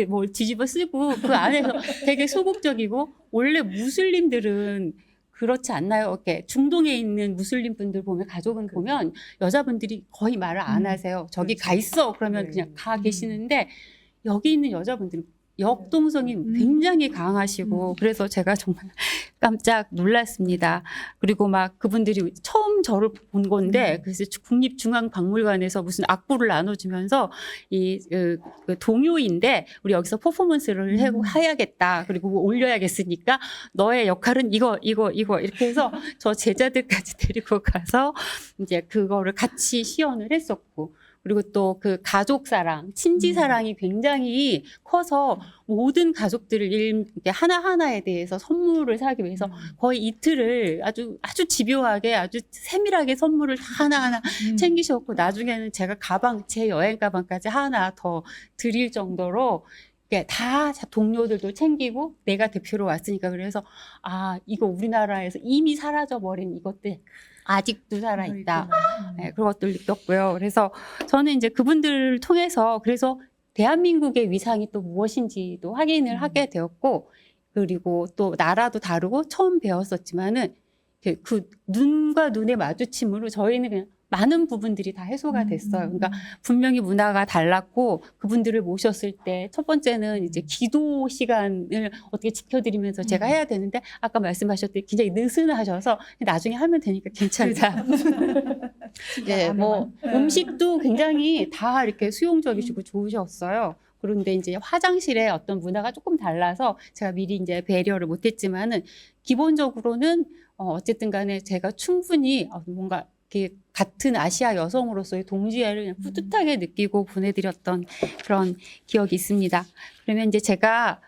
뭘 뒤집어 쓰고 그 안에서 되게 소극적이고 원래 무슬림들은 그렇지 않나요? 이렇게 중동에 있는 무슬림 분들 보면 가족은 보면 여자분들이 거의 말을 안 하세요. 저기 가 있어 그러면 그냥 가 계시는데 여기 있는 여자분들은 역동성이 굉장히 강하시고 그래서 제가 정말 깜짝 놀랐습니다. 그리고 막 그분들이 처음 저를 본 건데 그래서 국립중앙박물관에서 무슨 악보를 나눠주면서 그 동요인데 우리 여기서 퍼포먼스를 해야겠다. 그리고 올려야겠으니까 너의 역할은 이거 이렇게 해서 저 제자들까지 데리고 가서 이제 그거를 같이 시연을 했었고 그리고 또 그 가족 사랑, 친지 사랑이 굉장히 커서 모든 가족들을 이렇게 하나하나에 대해서 선물을 사기 위해서 거의 이틀을 아주 집요하게 아주 세밀하게 선물을 다 하나하나 챙기셨고 나중에는 제가 제 여행 가방까지 하나 더 드릴 정도로 다 동료들도 챙기고 내가 대표로 왔으니까 그래서 이거 우리나라에서 이미 사라져버린 이것들 아직도 살아있다. 네, 그런 것들 느꼈고요. 그래서 저는 이제 그분들을 통해서 그래서 대한민국의 위상이 또 무엇인지도 확인을 하게 되었고 그리고 또 나라도 다르고 처음 배웠었지만은 그 눈과 눈의 마주침으로 저희는 그냥 많은 부분들이 다 해소가 됐어요. 그러니까 분명히 문화가 달랐고 그분들을 모셨을 때 첫 번째는 이제 기도 시간을 어떻게 지켜드리면서 제가 해야 되는데 아까 말씀하셨듯이 굉장히 느슨하셔서 나중에 하면 되니까 괜찮다. 네, 뭐 음식도 굉장히 다 이렇게 수용적이시고 좋으셨어요. 그런데 이제 화장실에 어떤 문화가 조금 달라서 제가 미리 이제 배려를 못했지만은 기본적으로는 어쨌든 간에 제가 충분히 뭔가 이렇게 같은 아시아 여성으로서의 동지애를 그냥 뿌듯하게 느끼고 보내드렸던 그런 기억이 있습니다. 그러면 이제 제가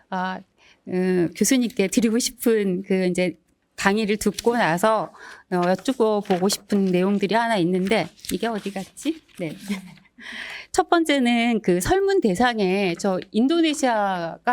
교수님께 드리고 싶은 그 이제 강의를 듣고 나서 여쭈어보고 싶은 내용들이 하나 있는데 이게 어디 갔지? 네. 첫 번째는 그 설문 대상에 인도네시아가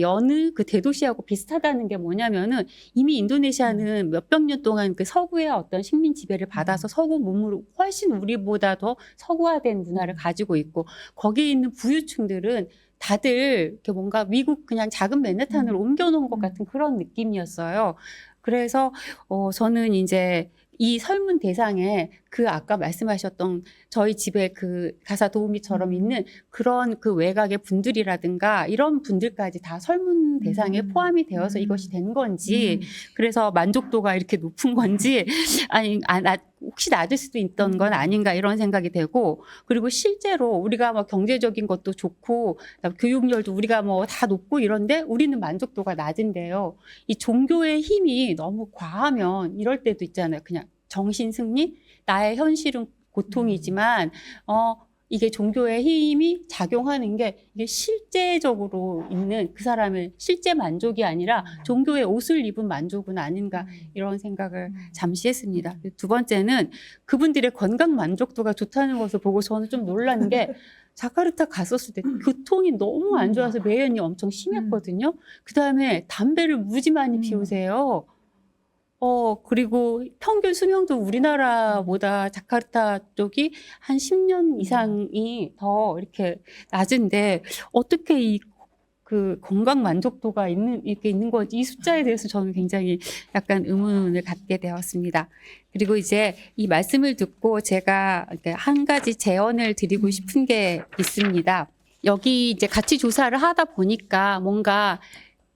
여느 그 대도시하고 비슷하다는 게 뭐냐면은 이미 인도네시아는 몇백 년 동안 그 서구의 어떤 식민 지배를 받아서 서구 문물을 훨씬 우리보다 더 서구화된 문화를 가지고 있고 거기에 있는 부유층들은 다들 이렇게 뭔가 미국 그냥 작은 맨하탄으로 옮겨놓은 것 같은 그런 느낌이었어요. 그래서 저는 이제 이 설문 대상에 그 아까 말씀하셨던 저희 집에 그 가사 도우미처럼 있는 그런 그 외곽의 분들이라든가 이런 분들까지 다 설문 대상에 포함이 되어서 이것이 된 건지 그래서 만족도가 이렇게 높은 건지 혹시 낮을 수도 있던 건 아닌가 이런 생각이 되고 그리고 실제로 우리가 뭐 경제적인 것도 좋고 교육열도 우리가 뭐 다 높고 이런데 우리는 만족도가 낮은데요. 이 종교의 힘이 너무 과하면 이럴 때도 있잖아요. 그냥 정신 승리? 나의 현실은 고통이지만 이게 종교의 힘이 작용하는 게 이게 실제적으로 있는 그 사람의 실제 만족이 아니라 종교의 옷을 입은 만족은 아닌가 이런 생각을 잠시 했습니다. 두 번째는 그분들의 건강 만족도가 좋다는 것을 보고 저는 좀 놀란 게 자카르타 갔었을 때 교통이 너무 안 좋아서 매연이 엄청 심했거든요. 그다음에 담배를 무지 많이 피우세요. 그리고 평균 수명도 우리나라보다 자카르타 쪽이 한 10년 이상이 더 이렇게 낮은데 어떻게 그 건강 만족도가 이렇게 있는 건지 이 숫자에 대해서 저는 굉장히 약간 의문을 갖게 되었습니다. 그리고 이제 이 말씀을 듣고 제가 한 가지 제언을 드리고 싶은 게 있습니다. 여기 이제 같이 조사를 하다 보니까 뭔가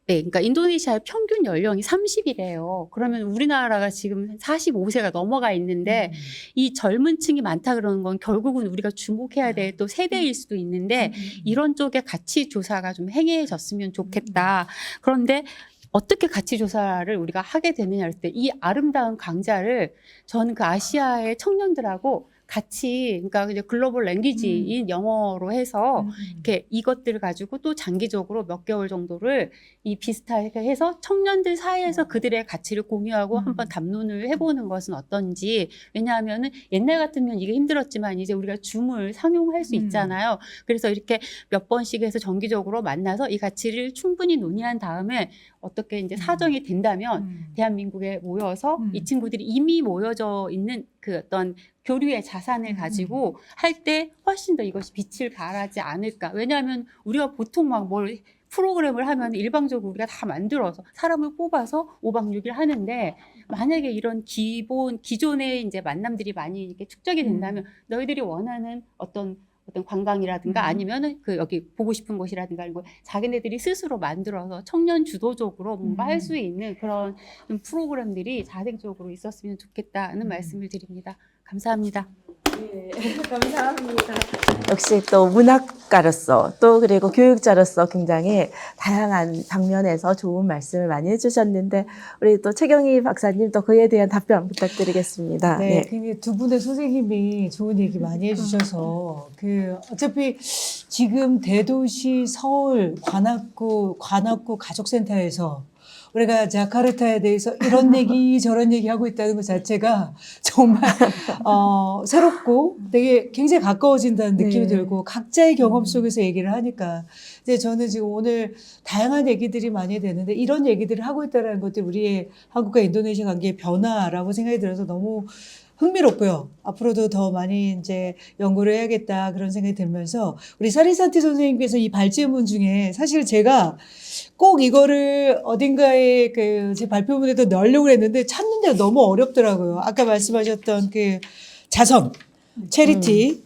네, 그러니까 인도네시아의 평균 연령이 30이래요. 그러면 우리나라가 지금 45세가 넘어가 있는데 이 젊은 층이 많다 그러는 건 결국은 우리가 주목해야 될 또 세대일 수도 있는데 이런 쪽에 가치 조사가 좀 행해졌으면 좋겠다. 그런데 어떻게 가치 조사를 우리가 하게 되느냐 할 때 이 아름다운 강자를 저는 그 아시아의 청년들하고 같이 그러니까 이제 글로벌 랭귀지인 영어로 해서 이렇게 이것들을 가지고 또 장기적으로 몇 개월 정도를 이 비슷하게 해서 청년들 사이에서 그들의 가치를 공유하고 한번 담론을 해보는 것은 어떤지. 왜냐하면은 옛날 같으면 이게 힘들었지만 이제 우리가 줌을 상용할 수 있잖아요. 그래서 이렇게 몇 번씩 해서 정기적으로 만나서 이 가치를 충분히 논의한 다음에 어떻게 이제 사정이 된다면 대한민국에 모여서 이 친구들이 이미 모여져 있는 그 어떤 교류의 자산을 가지고 할 때 훨씬 더 이것이 빛을 발하지 않을까. 왜냐하면 우리가 보통 막 뭘 프로그램을 하면 일방적으로 우리가 다 만들어서 사람을 뽑아서 5박 6일 하는데 만약에 이런 기존의 이제 만남들이 많이 이렇게 축적이 된다면 너희들이 원하는 어떤 관광이라든가 아니면은 그 여기 보고 싶은 곳이라든가 이런 거 자기네들이 스스로 만들어서 청년 주도적으로 뭔가 할 수 있는 그런 좀 프로그램들이 자생적으로 있었으면 좋겠다는 말씀을 드립니다. 감사합니다. 네, 감사합니다. 역시 또 문학가로서 또 그리고 교육자로서 굉장히 다양한 방면에서 좋은 말씀을 많이 해주셨는데 우리 또 최경희 박사님 또 그에 대한 답변 부탁드리겠습니다. 네, 굉장히 두 분의 선생님이 좋은 얘기 많이 해주셔서 어차피 지금 대도시 서울 관악구 가족센터에서 우리가 자카르타에 대해서 이런 얘기 저런 얘기 하고 있다는 것 자체가 정말 새롭고 되게 굉장히 가까워진다는 느낌이 들고 각자의 경험 속에서 얘기를 하니까 이제 저는 지금 오늘 다양한 얘기들이 많이 되는데 이런 얘기들을 하고 있다는 것들이 우리의 한국과 인도네시아 관계의 변화라고 생각이 들어서 너무 흥미롭고요. 앞으로도 더 많이 이제 연구를 해야겠다 그런 생각이 들면서 우리 사리산티 선생님께서 이 발제문 중에 사실 제가 꼭 이거를 어딘가에 제 발표문에도 넣으려고 했는데 찾는데 너무 어렵더라고요. 아까 말씀하셨던 자선, 체리티,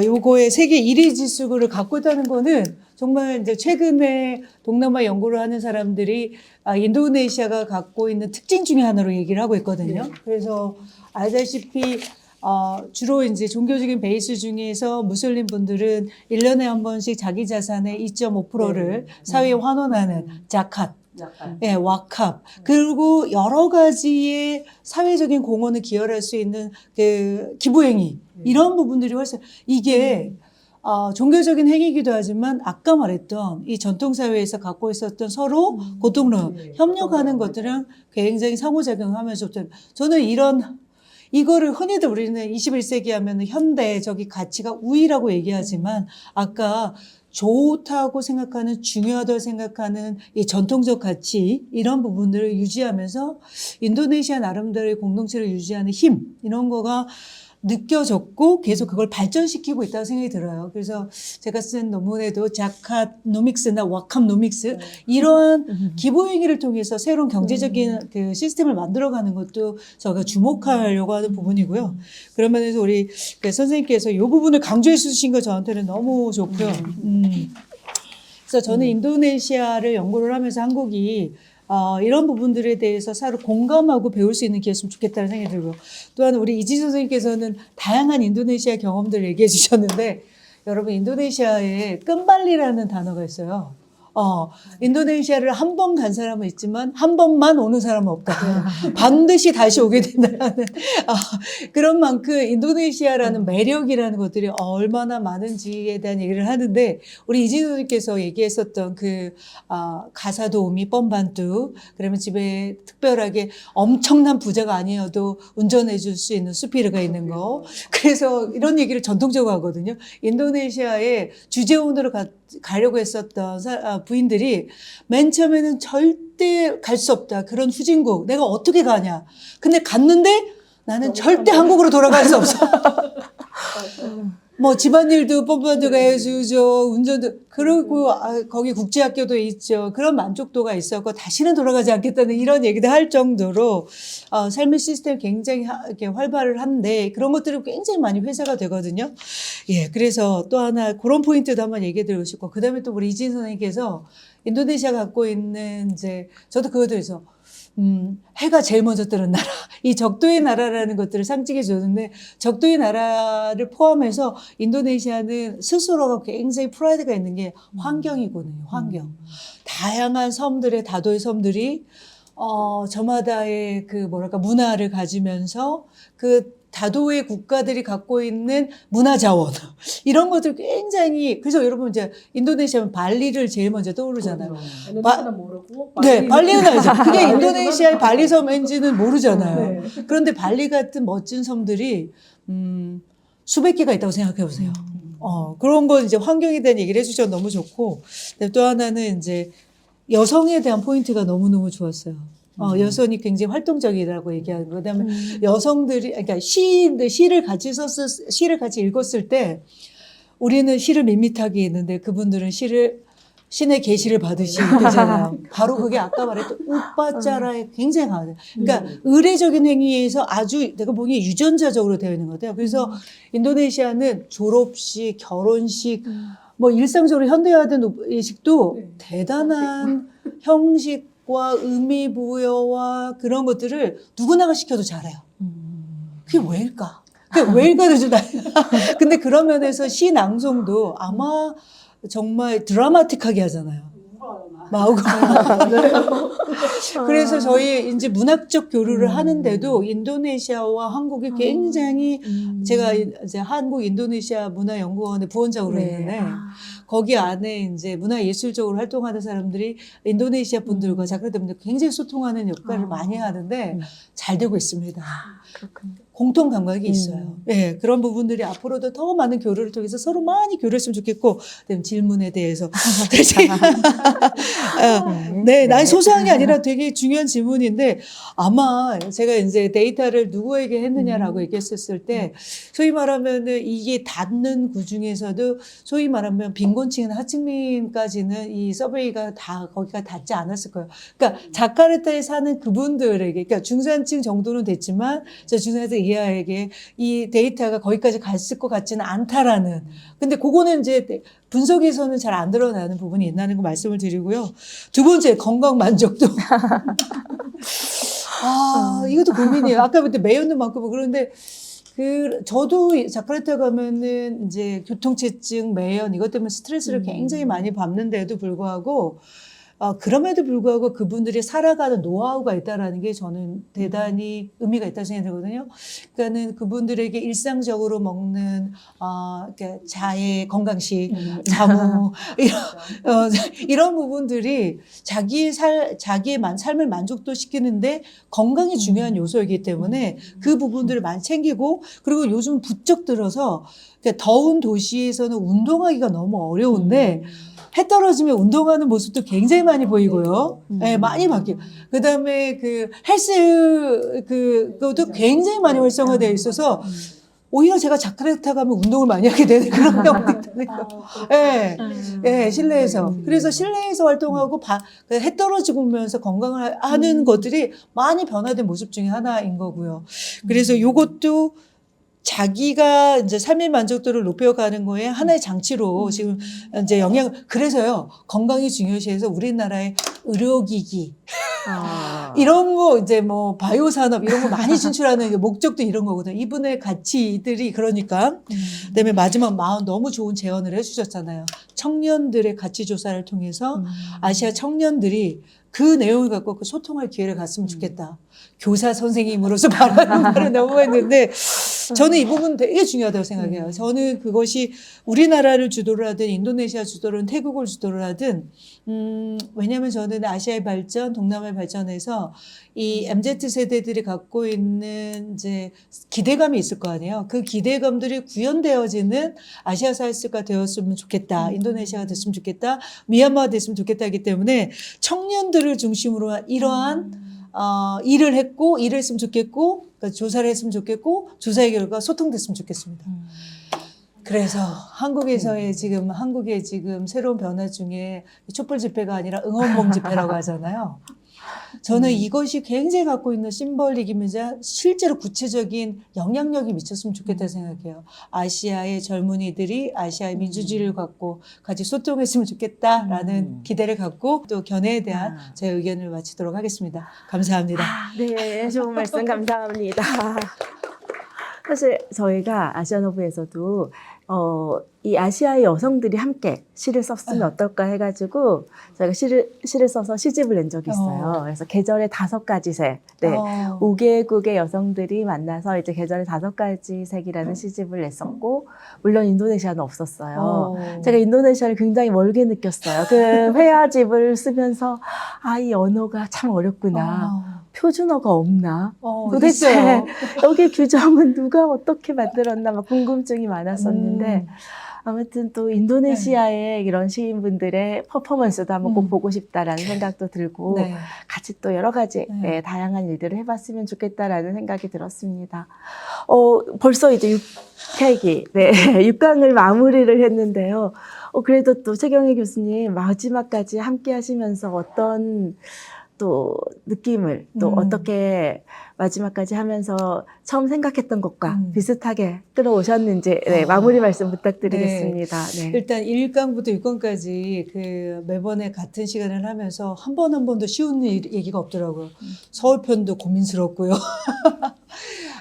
요거의 세계 1위 지수를 갖고 있다는 거는 정말 이제 최근에 동남아 연구를 하는 사람들이 인도네시아가 갖고 있는 특징 중에 하나로 얘기를 하고 있거든요. 그래서 알다시피 주로 이제 종교적인 베이스 중에서 무슬림 분들은 1년에 한 번씩 자기 자산의 2.5%를 사회에 환원하는 자캇, 와캅, 그리고 여러 가지의 사회적인 공헌을 기여할 수 있는 기부행위, 이런 부분들이 훨씬, 이게 종교적인 행위이기도 하지만 아까 말했던 이 전통사회에서 갖고 있었던 서로 고통로 협력하는 것들은 굉장히 상호작용하면서 저는 이거를 흔히들 우리는 21세기 하면 현대적인 가치가 우위라고 얘기하지만 아까 좋다고 생각하는 중요하다고 생각하는 이 전통적 가치 이런 부분들을 유지하면서 인도네시아 나름대로의 공동체를 유지하는 힘 이런 거가 느껴졌고 계속 그걸 발전시키고 있다고 생각이 들어요. 그래서 제가 쓴 논문에도 자캇노믹스나 와캅노믹스 이러한 기부행위를 통해서 새로운 경제적인 시스템을 만들어가는 것도 제가 주목하려고 하는 부분이고요. 그런 면에서 우리 선생님께서 이 부분을 강조해 주신 거 저한테는 너무 좋고요. 그래서 저는 인도네시아를 연구를 하면서 한국이 이런 부분들에 대해서 서로 공감하고 배울 수 있는 기회였으면 좋겠다는 생각이 들고 또한 우리 이지 선생님께서는 다양한 인도네시아 경험들을 얘기해 주셨는데 여러분 인도네시아에 끔발리라는 단어가 있어요. 인도네시아를 한 번 간 사람은 있지만 한 번만 오는 사람은 없다. 반드시 다시 오게 된다는 그런 만큼 인도네시아라는 매력이라는 것들이 얼마나 많은지에 대한 얘기를 하는데 우리 이진우님께서 얘기했었던 가사 도우미 뻔반뚜 그러면 집에 특별하게 엄청난 부자가 아니어도 운전해 줄 수 있는 수피르가 있는 거 그래서 이런 얘기를 전통적으로 하거든요. 인도네시아에 주재원으로 가려고 했었던 부인들이 맨 처음에는 절대 갈 수 없다. 그런 후진국. 내가 어떻게 가냐. 근데 갔는데 나는 절대 한국으로 돌아갈 수 없어. 뭐 집안일도 뻔뻔하게 해주죠. 운전도 그리고 거기 국제학교도 있죠. 그런 만족도가 있었고 다시는 돌아가지 않겠다는 이런 얘기도 할 정도로 삶의 시스템이 굉장히 이렇게 활발을 한데 그런 것들이 굉장히 많이 회자가 되거든요. 예, 그래서 또 하나 그런 포인트도 한번 얘기해드리고 싶고 그다음에 또 우리 이진 선생님께서 인도네시아 갖고 있는 이제 저도 그것도 있어. 해가 제일 먼저 뜨는 나라. 이 적도의 나라라는 것들을 상징해 줬는데, 적도의 나라를 포함해서 인도네시아는 스스로가 굉장히 프라이드가 있는 게 환경이거든요, 환경. 다양한 섬들의, 다도의 섬들이, 저마다의 그 뭐랄까, 문화를 가지면서 그 다도의 국가들이 갖고 있는 문화 자원 이런 것들 굉장히 그래서 여러분 이제 인도네시아는 발리를 제일 먼저 떠오르잖아요. 인도네시아는 모르고 네, 발리는 알죠. 그게 발리는 인도네시아의 발리 섬인지는 모르잖아요. 네. 그런데 발리 같은 멋진 섬들이 수백 개가 있다고 생각해 보세요. 그런 건 이제 환경에 대한 얘기를 해주셔서 너무 좋고 또 하나는 이제 여성에 대한 포인트가 너무너무 좋았어요. 여성이 굉장히 활동적이라고 얘기하는 거. 그다음에 여성들이, 그러니까 시를 같이 시를 같이 읽었을 때 우리는 시를 밋밋하게 읽는데 그분들은 신의 계시를 받으시는 거잖아요. 바로 그게 아까 말했던 우빠짜라에 굉장히 강하죠. 그러니까 의례적인 행위에서 아주 내가 보기에 유전자적으로 되어 있는 것 같아요. 그래서 인도네시아는 졸업식, 결혼식, 뭐 일상적으로 현대화된 의식도 대단한 형식 와 의미 부여와 그런 것들을 누구나가 시켜도 잘해요. 그게 왜일까? 그게 왜일까도 좀 근데 그런 면에서 시 낭송도 아마 정말 드라마틱하게 하잖아요. 그래서 저희 이제 문학적 교류를 하는데도 인도네시아와 한국이 굉장히 제가 이제 한국 인도네시아 문화연구원의 부원장으로 했는데 거기 안에 이제 문화예술적으로 활동하는 사람들이 인도네시아 분들과 자카르타 분들 굉장히 소통하는 역할을 많이 하는데 잘 되고 있습니다. 그렇군요. 공통 감각이 있어요. 네, 그런 부분들이 앞으로도 더 많은 교류를 통해서 서로 많이 교류했으면 좋겠고, 그다음 질문에 대해서. 네, 난 소소한 게 아니라 되게 중요한 질문인데, 아마 제가 이제 데이터를 누구에게 했느냐라고 얘기했었을 때, 소위 말하면은 이게 닿는 구 중에서도 소위 말하면 빈곤층이나 하층민까지는 이 서베이가 다 거기가 닿지 않았을 거예요. 그러니까 자카르타에 사는 그분들에게, 그러니까 중산층 정도는 됐지만, 저 중산층 이하에게 이 데이터가 거기까지 갔을 것 같지는 않다라는. 근데 그거는 이제 분석에서는 잘 안 드러나는 부분이 있다는 거 말씀을 드리고요. 두 번째, 건강 만족도. 이것도 고민이에요. 아까부터 매연도 많고 그런데 저도 자카르타 가면은 이제 교통체증, 매연 이것 때문에 스트레스를 굉장히 많이 받는데도 불구하고 그럼에도 불구하고 그분들이 살아가는 노하우가 있다라는 게 저는 대단히 의미가 있다고 생각하거든요. 그러니까는 그분들에게 일상적으로 먹는 그러니까 자해, 건강식, 자무 이런 부분들이 자기의 삶을 만족도 시키는데 건강이 중요한 요소이기 때문에 그 부분들을 많이 챙기고 그리고 요즘 부쩍 들어서 그러니까 더운 도시에서는 운동하기가 너무 어려운데 해 떨어지면 운동하는 모습도 굉장히 많이 보이고요. 네, 많이 바뀌고. 그 다음에 그것도 굉장히 많이 활성화되어 있어서 오히려 제가 자카르타 가면 운동을 많이 하게 되는 그런 경우도 있다는 거. 예, 예, 실내에서. 그래서 실내에서 활동하고 해 떨어지고 오면서 건강을 하는 것들이 많이 변화된 모습 중에 하나인 거고요. 그래서 요것도 자기가 이제 삶의 만족도를 높여가는 거에 하나의 장치로 지금 이제 그래서요, 건강이 중요시해서 우리나라의 의료기기, 이런 거 이제 뭐 바이오 산업 이런 거 많이 진출하는 목적도 이런 거거든요. 이분의 가치들이 그러니까. 그다음에 마지막 너무 좋은 제언을 해주셨잖아요. 청년들의 가치 조사를 통해서 아시아 청년들이 그 내용을 갖고 소통할 기회를 갖으면 좋겠다. 교사 선생님으로서 바라는 말을 너무 했는데 저는 이 부분 되게 중요하다고 생각해요. 저는 그것이 우리나라를 주도를 하든 인도네시아 주도를 하든 태국을 주도를 하든 왜냐하면 저는 아시아의 발전, 동남아의 발전에서 이 MZ 세대들이 갖고 있는 이제 기대감이 있을 거 아니에요. 그 기대감들이 구현되어지는 아시아 사회가 되었으면 좋겠다. 인도네시아가 됐으면 좋겠다. 미얀마가 됐으면 좋겠다 하기 때문에 청년들을 중심으로 한 이러한 일을 했으면 좋겠고, 그러니까 조사를 했으면 좋겠고, 조사의 결과 소통됐으면 좋겠습니다. 그래서 한국의 지금 새로운 변화 중에 촛불 집회가 아니라 응원봉 집회라고 하잖아요. 저는 이것이 굉장히 갖고 있는 심벌릭이면서 실제로 구체적인 영향력이 미쳤으면 좋겠다 생각해요. 아시아의 젊은이들이 아시아의 민주주의를 갖고 같이 소통했으면 좋겠다라는 기대를 갖고 또 견해에 대한 제 의견을 마치도록 하겠습니다. 감사합니다. 네, 좋은 말씀 감사합니다. 사실 저희가 아시안허브에서도 이 아시아의 여성들이 함께 시를 썼으면 어떨까 해가지고 저희가 시를 써서 시집을 낸 적이 있어요. 그래서 계절의 5가지 색, 네, 5개국의 여성들이 만나서 이제 계절의 5가지 색이라는 시집을 냈었고, 물론 인도네시아는 없었어요. 제가 인도네시아를 굉장히 멀게 느꼈어요. 그 회화집을 쓰면서 이 언어가 참 어렵구나. 표준어가 없나? 도대체 있어요. 여기 규정은 누가 어떻게 만들었나 막 궁금증이 많았었는데 아무튼 또 인도네시아의 이런 시인분들의 퍼포먼스도 한번 꼭 보고 싶다라는 생각도 들고 네. 같이 또 여러 가지 다양한 일들을 해봤으면 좋겠다라는 생각이 들었습니다. 벌써 이제 6회기, 6강을 마무리를 했는데요. 그래도 또 최경희 교수님 마지막까지 함께 하시면서 어떤 또 느낌을 또 어떻게 마지막까지 하면서 처음 생각했던 것과 비슷하게 끌어오셨는지 마무리 말씀 부탁드리겠습니다. 네. 일단 1강부터 6강까지 그 매번에 같은 시간을 하면서 한 번도 쉬운 얘기가 없더라고요. 서울편도 고민스럽고요.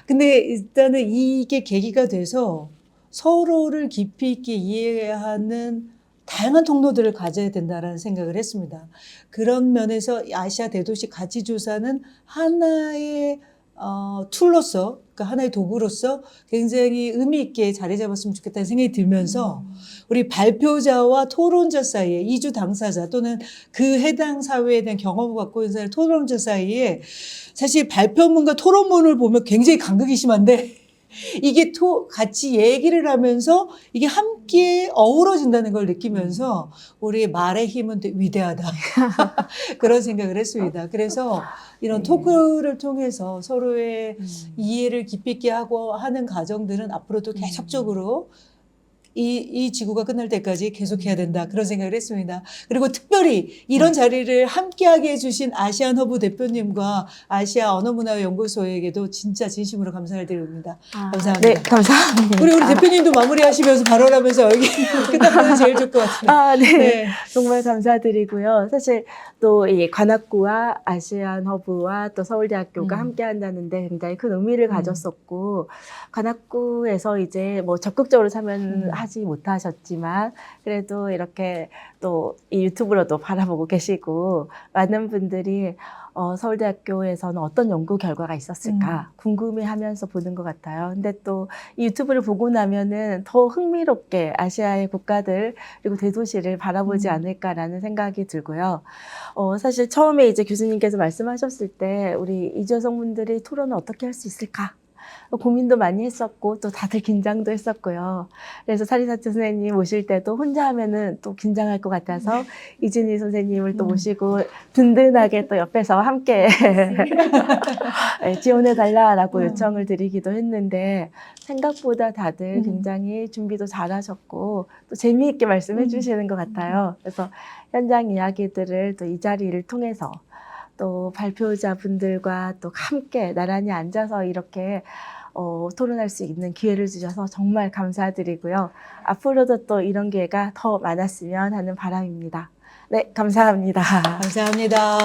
근데 일단은 이게 계기가 돼서 서로를 깊이 있게 이해하는 다양한 통로들을 가져야 된다라는 생각을 했습니다. 그런 면에서 아시아 대도시 가치조사는 하나의 툴로서, 그러니까 하나의 도구로서 굉장히 의미 있게 자리 잡았으면 좋겠다는 생각이 들면서 우리 발표자와 토론자 사이에, 이주 당사자 또는 그 해당 사회에 대한 경험을 갖고 있는 사람 토론자 사이에 사실 발표문과 토론문을 보면 굉장히 간극이 심한데 이게 같이 얘기를 하면서 이게 함께 어우러진다는 걸 느끼면서 우리의 말의 힘은 되게 위대하다. 그런 생각을 했습니다. 그래서 이런 토크를 통해서 서로의 이해를 깊이 있게 하고 하는 과정들은 앞으로도 계속적으로 이 지구가 끝날 때까지 계속해야 된다. 그런 생각을 했습니다. 그리고 특별히 이런 자리를 함께하게 해주신 아시안허브 대표님과 아시아 언어문화연구소에게도 진짜 진심으로 감사를 드립니다. 감사합니다. 네, 감사합니다. 우리 대표님도 마무리하시면서 발언하면서 여기 끝나면 제일 좋을 것 같아요. 네. 정말 감사드리고요. 사실 또 이 관악구와 아시안허브와 또 서울대학교가 함께 한다는데 굉장히 큰 의미를 가졌었고, 관악구에서 이제 뭐 적극적으로 참여하지 못하셨지만 그래도 이렇게 또 이 유튜브로도 바라보고 계시고 많은 분들이 서울대학교에서는 어떤 연구 결과가 있었을까 궁금해하면서 보는 것 같아요. 근데 또 이 유튜브를 보고 나면은 더 흥미롭게 아시아의 국가들 그리고 대도시를 바라보지 않을까라는 생각이 들고요. 사실 처음에 이제 교수님께서 말씀하셨을 때 우리 이주여성분들이 토론을 어떻게 할 수 있을까? 고민도 많이 했었고 또 다들 긴장도 했었고요. 그래서 사리사치 선생님 모실 때도 혼자 하면은 또 긴장할 것 같아서 이진희 선생님을 또 모시고 든든하게 또 옆에서 함께 지원해달라라고 요청을 드리기도 했는데 생각보다 다들 굉장히 준비도 잘하셨고 또 재미있게 말씀해 주시는 것 같아요. 그래서 현장 이야기들을 또 이 자리를 통해서 또 발표자분들과 또 함께 나란히 앉아서 이렇게 토론할 수 있는 기회를 주셔서 정말 감사드리고요. 앞으로도 또 이런 기회가 더 많았으면 하는 바람입니다. 네, 감사합니다. 감사합니다.